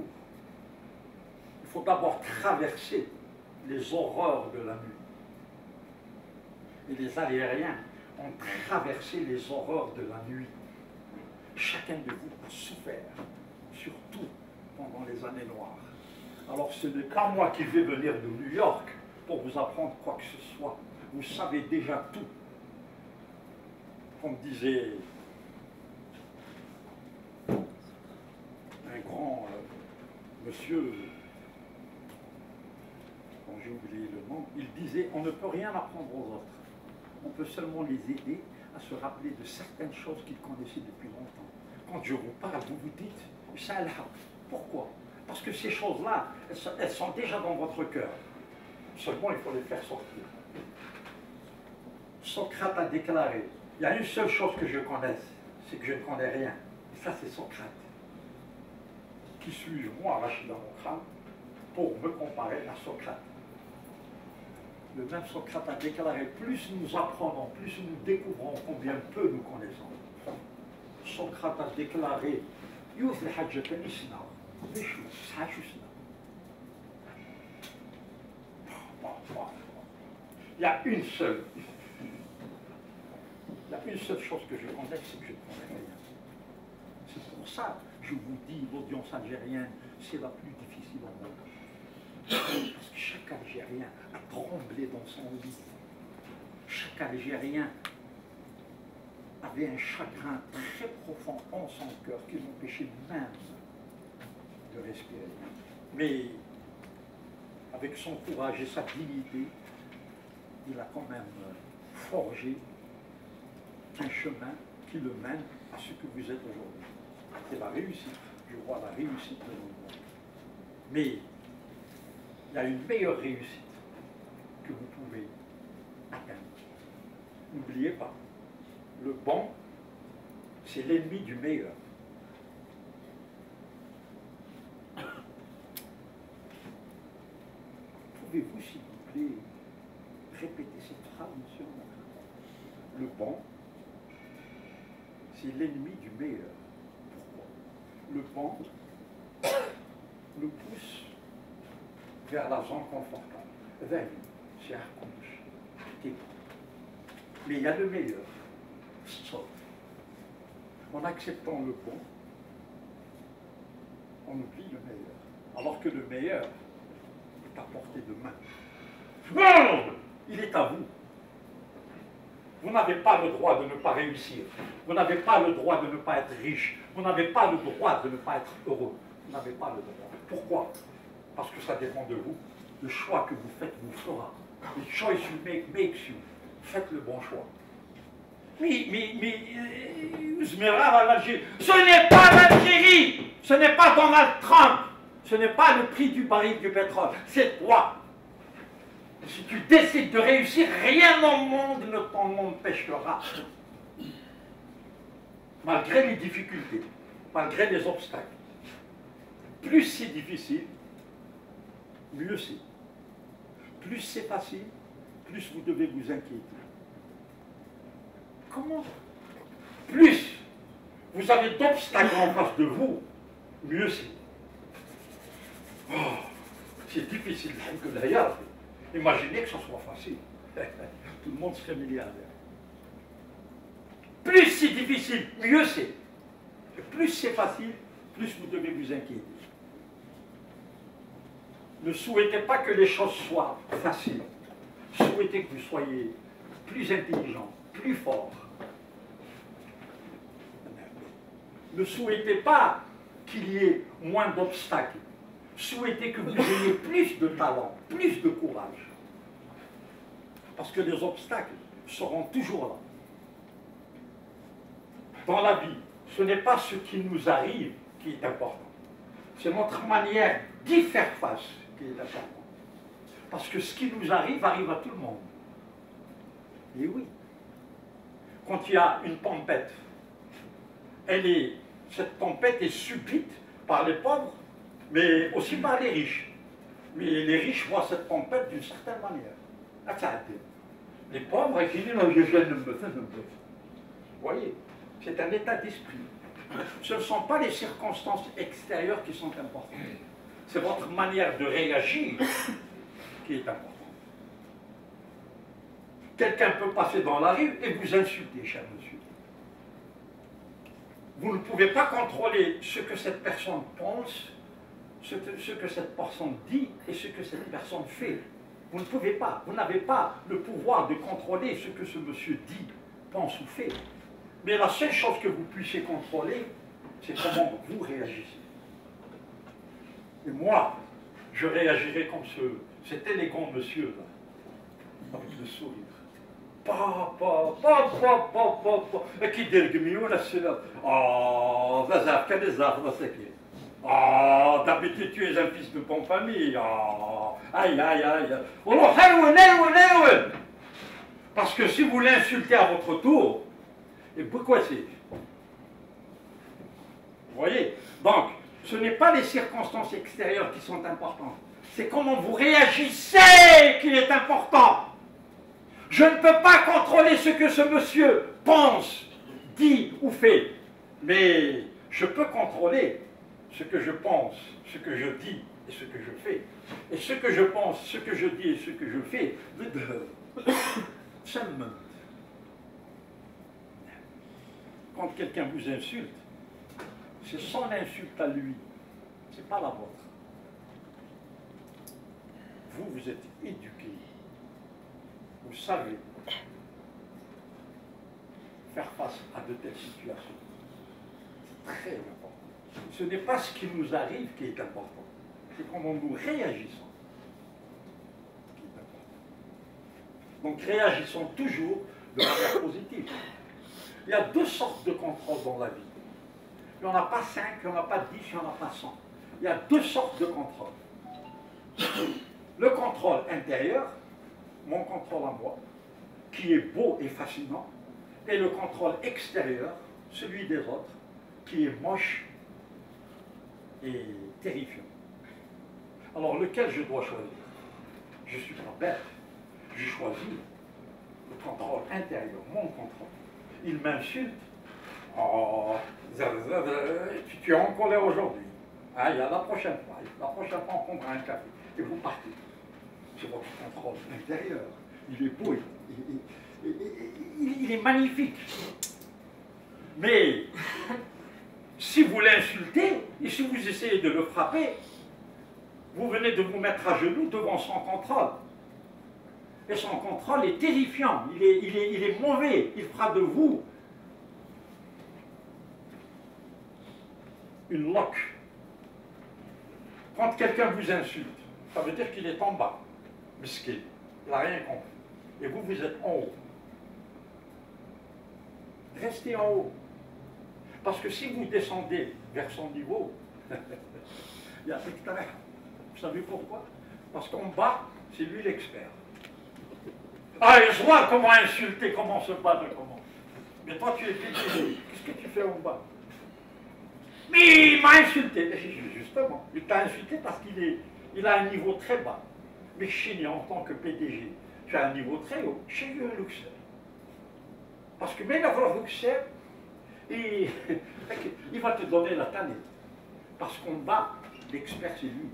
il faut d'abord traverser les horreurs de la nuit. Et les Algériens ont traversé les horreurs de la nuit. Chacun de vous a souffert, surtout pendant les années noires. Alors ce n'est pas moi qui vais venir de New York pour vous apprendre quoi que ce soit. Vous savez déjà tout. Comme disait un grand monsieur, dont j'ai oublié le nom, il disait « On ne peut rien apprendre aux autres. On peut seulement les aider à se rappeler de certaines choses qu'ils connaissaient depuis longtemps. » Quand je vous parle, vous vous dites « Ça al-haq ». Pourquoi? Parce que ces choses-là, elles sont déjà dans votre cœur. Seulement, il faut les faire sortir. Socrate a déclaré « Il y a une seule chose que je connaisse, c'est que je ne connais rien. » Et ça, c'est Socrate. Qui suis-je, moi, Rachid Amokram, pour me comparer à Socrate? Le même Socrate a déclaré « Plus nous apprenons, plus nous découvrons combien peu nous connaissons. » Socrate a déclaré « Il y a une seule chose que je connais, c'est que je ne connais rien. » C'est pour ça que je vous dis, l'audience algérienne, c'est la plus difficile au monde. Parce que chaque Algérien a tremblé dans son lit. Chaque Algérien avait un chagrin très profond en son cœur qui l'empêchait même de respirer. Mais avec son courage et sa dignité, il a quand même forgé un chemin qui le mène à ce que vous êtes aujourd'hui. C'est la réussite, je vois la réussite de nos monde. Mais il y a une meilleure réussite que vous pouvez atteindre. N'oubliez pas, le bon, c'est l'ennemi du meilleur. Pouvez-vous, s'il vous plaît, répéter cette phrase, monsieur? Le bon, c'est l'ennemi du meilleur. Pourquoi? Le bon le pousse vers la zone confortable. C'est un couche. Mais il y a le meilleur. Sauf. En acceptant le bon, on oublie le meilleur. Alors que le meilleur est à portée de main. Non! Il est à vous. Vous n'avez pas le droit de ne pas réussir. Vous n'avez pas le droit de ne pas être riche. Vous n'avez pas le droit de ne pas être heureux. Vous n'avez pas le droit. Pourquoi? Parce que ça dépend de vous. Le choix que vous faites vous fera. The choice you make makes you. Faites le bon choix. Esmeralda, l'Algérie. Ce n'est pas l'Algérie. Ce n'est pas Donald Trump. Ce n'est pas le prix du baril du pétrole. C'est toi. Si tu décides de réussir, rien au monde ne t'en empêchera. Malgré les difficultés, malgré les obstacles. Plus c'est difficile, mieux c'est. Plus c'est facile, plus vous devez vous inquiéter. Comment? Plus vous avez d'obstacles en face de vous, mieux c'est. Oh, c'est difficile, d'ailleurs. Imaginez que ce soit facile. Tout le monde serait milliardaire. Plus c'est difficile, mieux c'est. Plus c'est facile, plus vous devez vous inquiéter. Ne souhaitez pas que les choses soient faciles. Souhaitez que vous soyez plus intelligent, plus fort. Ne souhaitez pas qu'il y ait moins d'obstacles. Souhaitez que vous ayez plus de talent, plus de courage. Parce que les obstacles seront toujours là. Dans la vie, ce n'est pas ce qui nous arrive qui est important. C'est notre manière d'y faire face qui est importante. Parce que ce qui nous arrive à tout le monde. Et oui. Quand il y a une tempête, cette tempête est subite par les pauvres, mais aussi par les riches. Mais les riches voient cette tempête d'une certaine manière. Les pauvres, ils disent, non, je viens de me faire. Vous voyez, c'est un état d'esprit. Ce ne sont pas les circonstances extérieures qui sont importantes. C'est votre manière de réagir qui est importante. Quelqu'un peut passer dans la rue et vous insulter, cher monsieur. Vous ne pouvez pas contrôler ce que cette personne pense, ce que cette personne dit et ce que cette personne fait. Vous ne pouvez pas. Vous n'avez pas le pouvoir de contrôler ce que ce monsieur dit, pense ou fait. Mais la seule chose que vous puissiez contrôler, c'est comment vous réagissez. Et moi, je réagirai comme cet élégant monsieur-là, avec le sourire. Qui dit oh, d'habitude tu es un fils de bonne famille. Oh, aïe, aïe, aïe. Parce que si vous l'insultez à votre tour, et pourquoi c'est? Vous voyez? Donc, ce n'est pas les circonstances extérieures qui sont importantes. C'est comment vous réagissez qui est important. Je ne peux pas contrôler ce que ce monsieur pense, dit ou fait. Mais je peux contrôler ce que je pense, ce que je dis et ce que je fais. Et ce que je pense, ce que je dis et ce que je fais, seulement. Quand quelqu'un vous insulte, c'est son insulte à lui, ce n'est pas la vôtre. Vous, vous êtes éduqué. Vous savez faire face à de telles situations. C'est très important. Ce n'est pas ce qui nous arrive qui est important, c'est comment nous réagissons qui est important. Donc réagissons toujours de manière positive. Il y a deux sortes de contrôles dans la vie. Il n'y en a pas 5, il n'y en a pas 10, il n'y en a pas 100. Il y a deux sortes de contrôles. Le contrôle intérieur, mon contrôle à moi, qui est beau et fascinant, et le contrôle extérieur, celui des autres, qui est moche et terrifiant. Alors, lequel je dois choisir? Je ne suis pas bête. Je choisis le contrôle intérieur, mon contrôle. Il m'insulte. Oh, tu es en colère aujourd'hui. Ah, il y a la prochaine fois. La prochaine fois, on prendra un café. Et vous partez. C'est votre contrôle intérieur. Il est beau, il est magnifique. Mais si vous l'insultez et si vous essayez de le frapper, vous venez de vous mettre à genoux devant son contrôle. Et son contrôle est terrifiant, il est mauvais, il fera de vous une loque. Quand quelqu'un vous insulte, ça veut dire qu'il est en bas. Miskin, il n'a rien compris. Et vous, vous êtes en haut. Restez en haut. Parce que si vous descendez vers son niveau, il y a l'extérieur. Vous savez pourquoi? Parce qu'en bas, c'est lui l'expert. Ah, je vois comment insulter, comment se battre, comment. Mais toi, tu es pédé. Qu'est-ce que tu fais en bas? Mais il m'a insulté. Justement, il t'a insulté parce qu'il a un niveau très bas. Mais chez nous, en tant que PDG, tu as un niveau très haut. Chez lui, un luxe. Parce que même le luxe, il va te donner la tannée. Parce qu'en bas, l'expert, c'est lui.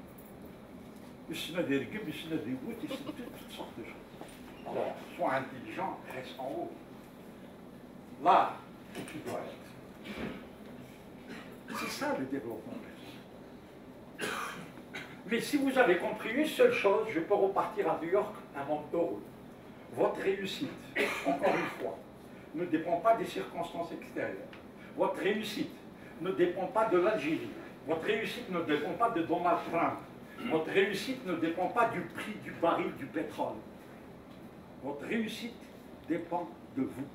Il se met des légumes, il se met des gouttes, il se met toutes sortes de choses. Alors, sois intelligent, reste en haut. Là où tu dois être. C'est ça le développement personnel. Mais si vous avez compris une seule chose, je peux repartir à New York un homme heureux. Votre réussite, encore une fois, ne dépend pas des circonstances extérieures. Votre réussite ne dépend pas de l'Algérie. Votre réussite ne dépend pas de Donald Trump. Votre réussite ne dépend pas du prix du baril du pétrole. Votre réussite dépend de vous.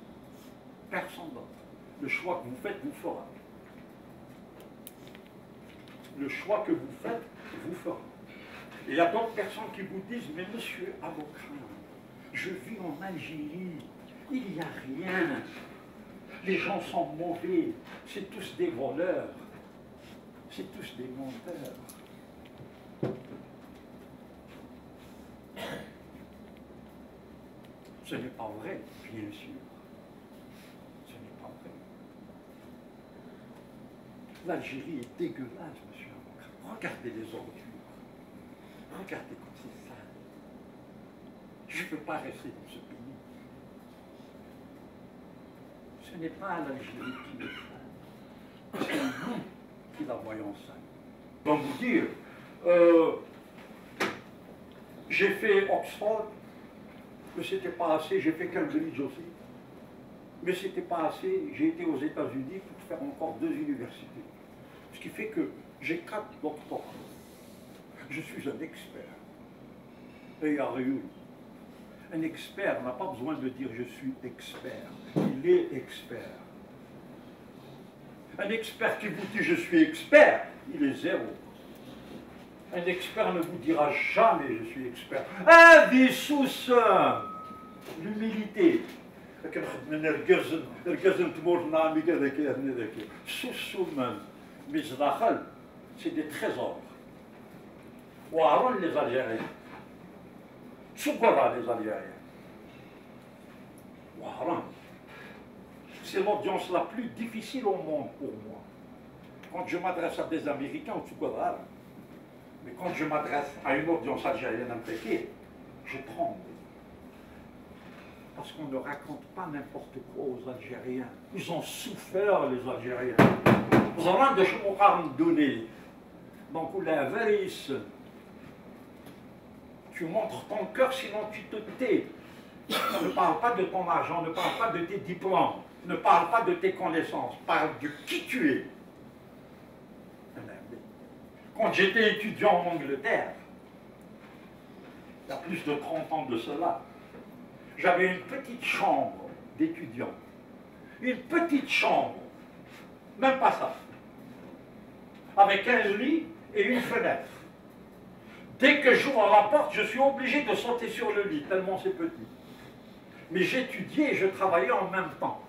Personne d'autre. Le choix que vous faites vous fera. Le choix que vous faites vous fera. Et il y a d'autres personnes qui vous disent, mais monsieur Aboukran, je vis en Algérie, il n'y a rien. Les gens sont mauvais, c'est tous des voleurs, c'est tous des menteurs. Ce n'est pas vrai, bien sûr. Ce n'est pas vrai. L'Algérie est dégueulasse, monsieur Aboukran. Regardez les ordures. Regardez comme c'est sale. Je ne peux pas rester dans ce pays. Ce n'est pas l'Algérie qui est sale. C'est nous qui la voyons sale. Je vais vous dire, j'ai fait Oxford, mais ce n'était pas assez. J'ai fait Cambridge aussi. Mais ce n'était pas assez. J'ai été aux États-Unis pour faire encore 2 universités. Ce qui fait que j'ai 4 doctorats. Je suis un expert. Et il y a rien. Un expert n'a pas besoin de dire je suis expert. Il est expert. Un expert qui vous dit je suis expert, il est zéro. Un expert ne vous dira jamais je suis expert. Ah, des sous l'humilité. C'est des trésors. Ouaron les Algériens. Soukora les Algériens. Ouaron. C'est l'audience la plus difficile au monde pour moi. Quand je m'adresse à des Américains, Soukora. Mais quand je m'adresse à une audience algérienne impliquée, je tremble. Parce qu'on ne raconte pas n'importe quoi aux Algériens. Ils ont souffert, les Algériens. Vous avez de choses donné. Donc, la vérité, tu montres ton cœur, sinon tu te tais. Ne parle pas de ton argent, ne parle pas de tes diplômes, ne parle pas de tes connaissances, parle de qui tu es. Quand j'étais étudiant en Angleterre, il y a plus de 30 ans de cela, j'avais une petite chambre d'étudiant. Une petite chambre, même pas ça, avec un lit et une fenêtre. Dès que j'ouvre la porte, je suis obligé de sauter sur le lit, tellement c'est petit. Mais j'étudiais et je travaillais en même temps.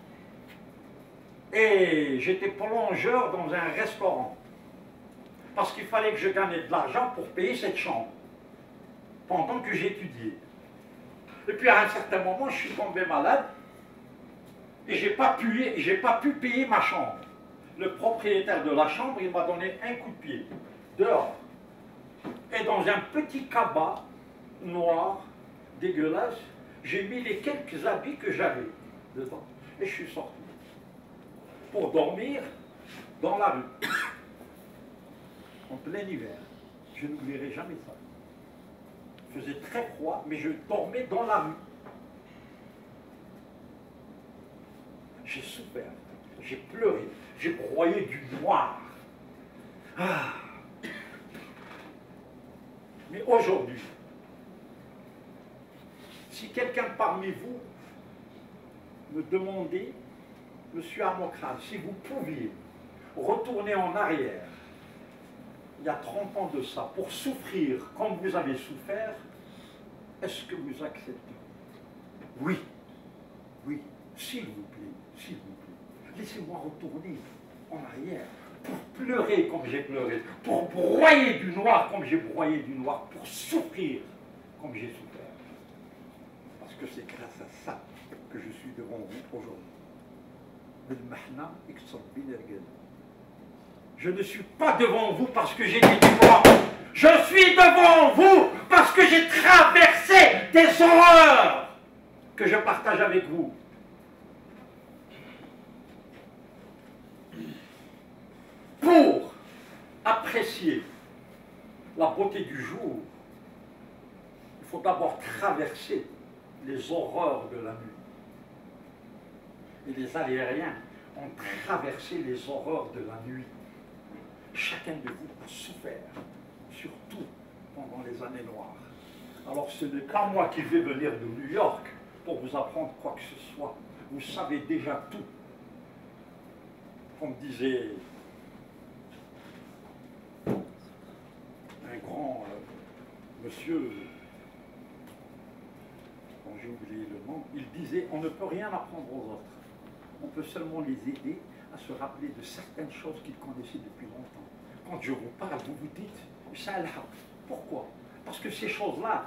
Et j'étais plongeur dans un restaurant. Parce qu'il fallait que je gagnais de l'argent pour payer cette chambre, pendant que j'étudiais. Et puis à un certain moment, je suis tombé malade, et j'ai pas pu payer ma chambre. Le propriétaire de la chambre, il m'a donné un coup de pied, dehors. Et dans un petit cabas noir, dégueulasse, j'ai mis les quelques habits que j'avais dedans. Et je suis sorti. Pour dormir dans la rue. En plein hiver. Je n'oublierai jamais ça. Il faisait très froid, mais je dormais dans la rue. J'ai souffert, j'ai pleuré, j'ai broyé du noir. Ah. Mais aujourd'hui, si quelqu'un parmi vous me demandait, Monsieur Aboukran, si vous pouviez retourner en arrière, il y a 30 ans de ça, pour souffrir comme vous avez souffert, est-ce que vous acceptez? Oui, oui, s'il vous plaît, s'il vous plaît. Laissez-moi retourner en arrière pour pleurer comme j'ai pleuré, pour broyer du noir comme j'ai broyé du noir, pour souffrir comme j'ai souffert. Parce que c'est grâce à ça que je suis devant vous aujourd'hui. Je ne suis pas devant vous parce que j'ai des diplômes. Je suis devant vous parce que j'ai traversé des horreurs que je partage avec vous. Pour apprécier la beauté du jour, il faut d'abord traverser les horreurs de la nuit. Et les Algériens ont traversé les horreurs de la nuit. Chacun de vous a souffert, surtout pendant les années noires. Alors ce n'est pas moi qui vais venir de New York pour vous apprendre quoi que ce soit. Vous savez déjà tout. Comme disait un grand monsieur, dont j'ai oublié le nom, il disait, on ne peut rien apprendre aux autres. On peut seulement les aider à se rappeler de certaines choses qu'ils connaissaient depuis longtemps. Quand je vous parle, vous vous dites, ça là. Pourquoi? Parce que ces choses-là,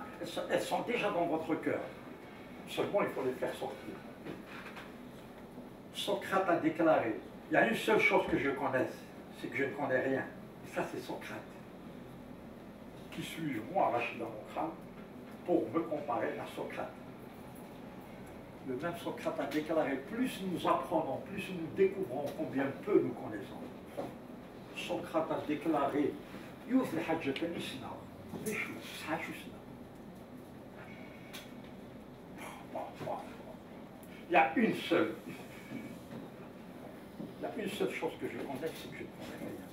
elles sont déjà dans votre cœur. Seulement, il faut les faire sortir. Socrate a déclaré, il y a une seule chose que je connaisse, c'est que je ne connais rien. Et ça, c'est Socrate. Qui suis-je, moi, Rachid Amokram, pour me comparer à Socrate? Le même Socrate a déclaré, plus nous apprenons, plus nous découvrons combien peu nous connaissons. Socrate a déclaré, il y a une seule chose que je connais, c'est que je ne connais rien.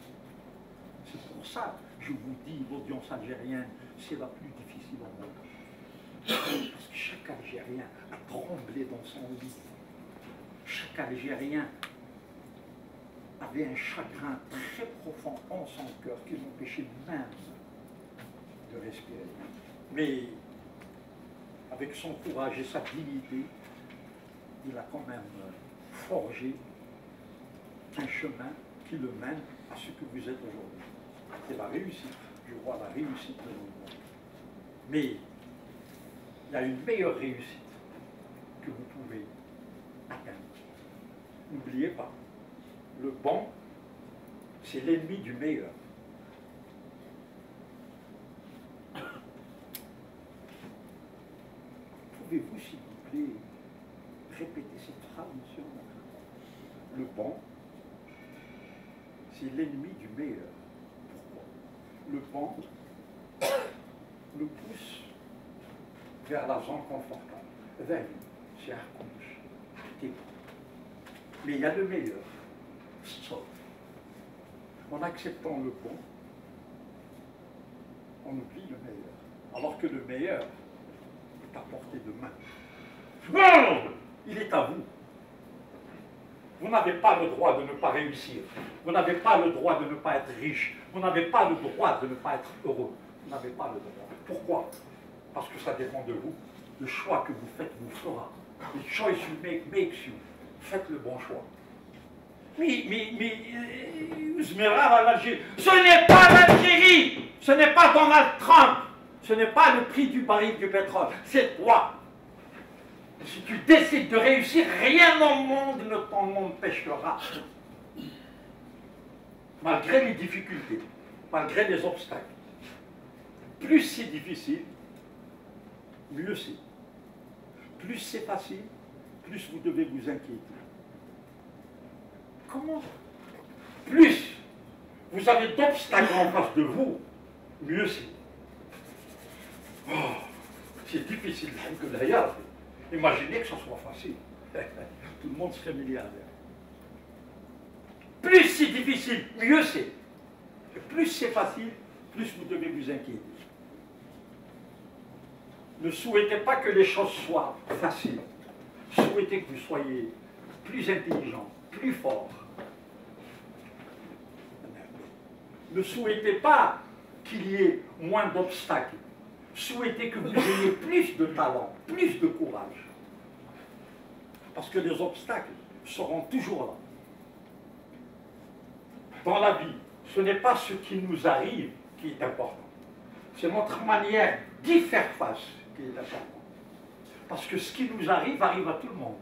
C'est pour ça que je vous dis, l'audience algérienne, c'est la plus difficile au monde. Parce que chaque Algérien a tremblé dans son lit. Chaque Algérien avait un chagrin très profond en son cœur qui l'empêchait même de respirer. Mais avec son courage et sa dignité, il a quand même forgé un chemin qui le mène à ce que vous êtes aujourd'hui. C'est la réussite, je vois la réussite de nos monde. Mais il y a une meilleure réussite que vous pouvez atteindre. N'oubliez pas, le bon, c'est l'ennemi du meilleur. Pouvez-vous, s'il vous plaît, répéter cette phrase, monsieur? Le bon, c'est l'ennemi du meilleur. Pourquoi? Le bon le pousse vers la zone confortable. C'est un couche. Mais il y a le meilleur. Sauf. En acceptant le bon, on oublie le meilleur. Alors que le meilleur est à portée de main. Non! Il est à vous. Vous n'avez pas le droit de ne pas réussir. Vous n'avez pas le droit de ne pas être riche. Vous n'avez pas le droit de ne pas être heureux. Vous n'avez pas le droit. Pourquoi? Parce que ça dépend de vous. Le choix que vous faites vous fera. The choice you make makes you. Faites le bon choix. Mais l'Algérie, ce n'est pas l'Algérie, ce n'est pas Donald Trump, ce n'est pas le prix du baril du pétrole, c'est toi. Si tu décides de réussir, rien au monde ne t'en empêchera. Malgré les difficultés, malgré les obstacles. Plus c'est difficile, mieux c'est. Plus c'est facile, plus vous devez vous inquiéter. Comment? Plus vous avez d'obstacles en face de vous, mieux c'est. Oh, c'est difficile que d'ailleurs. Imaginez que ce soit facile. Tout le monde serait milliardaire. Plus c'est difficile, mieux c'est. Plus c'est facile, plus vous devez vous inquiéter. Ne souhaitez pas que les choses soient faciles. Souhaitez que vous soyez plus intelligent, plus fort. Ne souhaitez pas qu'il y ait moins d'obstacles. Souhaitez que vous ayez plus de talent, plus de courage. Parce que les obstacles seront toujours là. Dans la vie, ce n'est pas ce qui nous arrive qui est important. C'est notre manière d'y faire face qui est importante. Parce que ce qui nous arrive, arrive à tout le monde.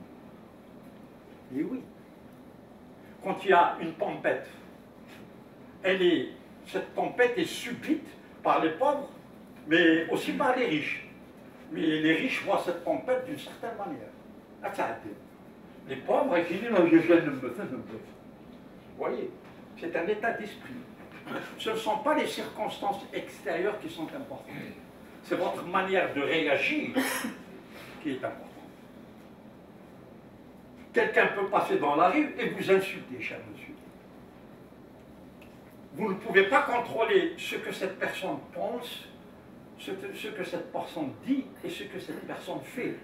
Et oui. Quand il y a une tempête, cette tempête est subite par les pauvres, mais aussi par les riches. Mais les riches voient cette tempête d'une certaine manière. Les pauvres, ils disent, non, je viens de me faire. Vous voyez, c'est un état d'esprit. Ce ne sont pas les circonstances extérieures qui sont importantes. C'est votre manière de réagir qui est importante. Quelqu'un peut passer dans la rue et vous insulter, cher monsieur. Vous ne pouvez pas contrôler ce que cette personne pense, ce que cette personne dit et ce que cette personne fait.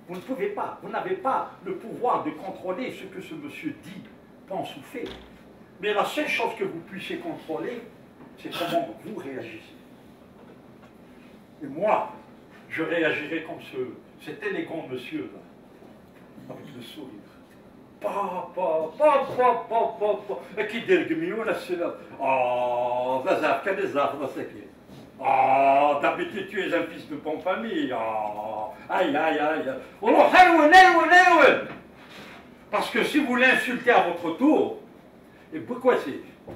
Vous ne pouvez pas, vous n'avez pas le pouvoir de contrôler ce que ce monsieur dit, pense ou fait. Mais la seule chose que vous puissiez contrôler, c'est comment vous réagissez. Et moi, je réagirais comme cet élégant monsieur, là, avec le sourire. أكيد الجميع السلام بزاف كان بزاف مساكين d'habitude tu es un fils de bonne famille aïe aïe aïe parce que si vous l'insultez à votre tour et pourquoi c'est vous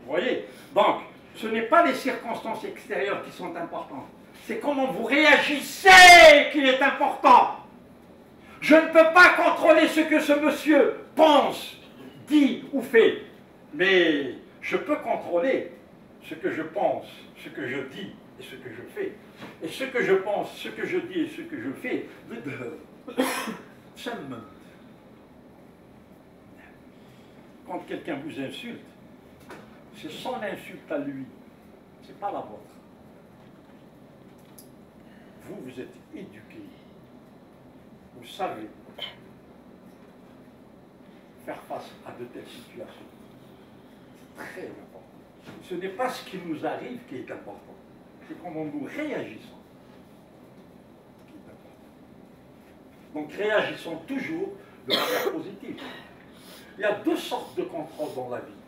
voyez donc ce n'est pas les circonstances extérieures qui sont importantes c'est comment vous réagissez qui est important. Je ne peux pas contrôler ce que ce monsieur pense, dit ou fait, mais je peux contrôler ce que je pense, ce que je dis et ce que je fais. Et ce que je pense, ce que je dis et ce que je fais, quand quelqu'un vous insulte, c'est son insulte à lui, ce n'est pas la vôtre. Vous, vous êtes éduqué. Vous savez faire face à de telles situations. C'est très important. Ce n'est pas ce qui nous arrive qui est important, c'est comment nous réagissons qui est important. Donc réagissons toujours de manière positive. Il y a deux sortes de contrôles dans la vie.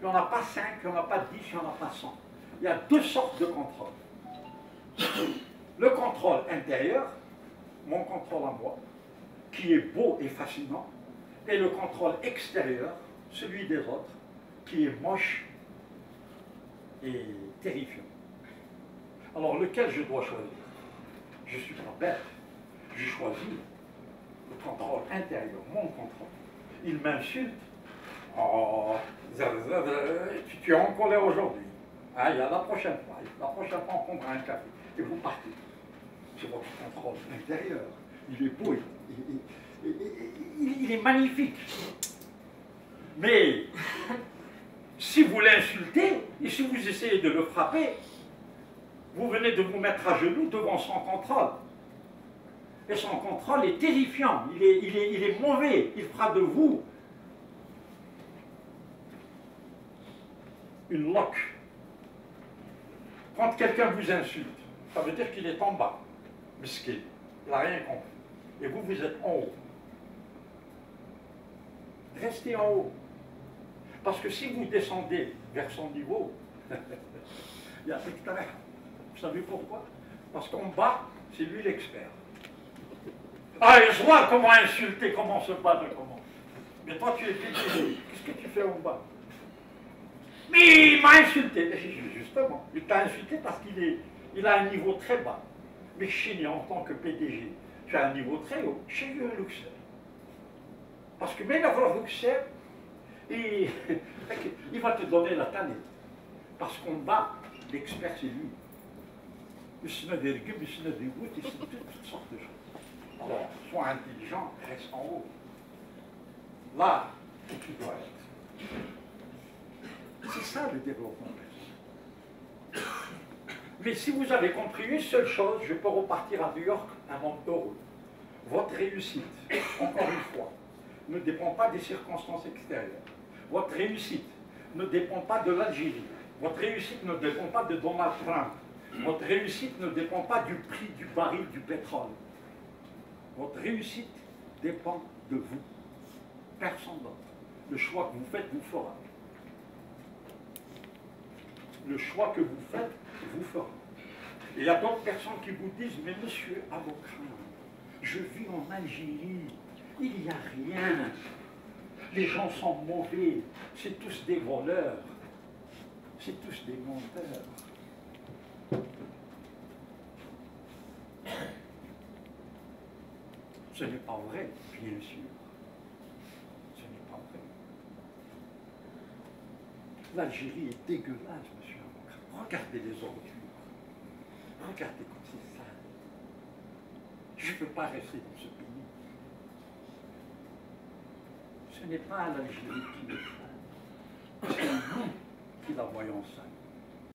Il n'y en a pas 5, il n'y en a pas 10, il n'y en a pas 100. Il y a deux sortes de contrôles. Le contrôle intérieur, mon contrôle à moi, qui est beau et fascinant, et le contrôle extérieur, celui des autres, qui est moche et terrifiant. Alors, lequel je dois choisir? Je ne suis pas bête. Je choisis le contrôle intérieur, mon contrôle. Il m'insulte. Oh, tu es en colère aujourd'hui. Ah, il y a la prochaine fois. La prochaine fois, on prendra un café. Et vous partez. C'est votre contrôle intérieur. Il est beau, il est magnifique. Mais si vous l'insultez et si vous essayez de le frapper, vous venez de vous mettre à genoux devant son contrôle. Et son contrôle est terrifiant, il est mauvais, il fera de vous une loque. Quand quelqu'un vous insulte, ça veut dire qu'il est en bas. Miskin, il n'a rien compris. Et vous, vous êtes en haut. Restez en haut. Parce que si vous descendez vers son niveau, il y a l'extérieur. Vous savez pourquoi? Parce qu'en bas, c'est lui l'expert. Ah, je vois comment insulter, comment se battre, comment. Mais toi, tu es pété. Qu'est-ce que tu fais en bas? Mais il m'a insulté. Justement, il t'a insulté parce qu'il a un niveau très bas. Mais chez nous, en tant que PDG, tu as un niveau très haut. Chez lui, un luxeur. Parce que même avoir un luxeur, il va te donner la tannée. Parce qu'en bas, l'expert, c'est lui. Il se met des légumes, il se met des gouttes, il se met toutes sortes de choses. Alors, sois intelligent, reste en haut. Là où tu dois être. C'est ça le développement personnel. Mais si vous avez compris une seule chose, je peux repartir à New York un monde heureux. Votre réussite, encore une fois, ne dépend pas des circonstances extérieures. Votre réussite ne dépend pas de l'Algérie. Votre réussite ne dépend pas de Donald Trump. Votre réussite ne dépend pas du prix du baril du pétrole. Votre réussite dépend de vous. Personne d'autre. Le choix que vous faites vous fera. Le choix que vous faites vous fera. Et il y a d'autres personnes qui vous disent, mais monsieur avocat, je vis en Algérie, il n'y a rien. Les gens sont mauvais, c'est tous des voleurs, c'est tous des menteurs. Ce n'est pas vrai, bien sûr. Ce n'est pas vrai. L'Algérie est dégueulasse, monsieur avocat. Regardez les ordures. Regardez comme c'est sale. Je ne peux pas rester dans ce pays. Ce n'est pas l'Algérie qui est sale. C'est nous qui la voyons sale.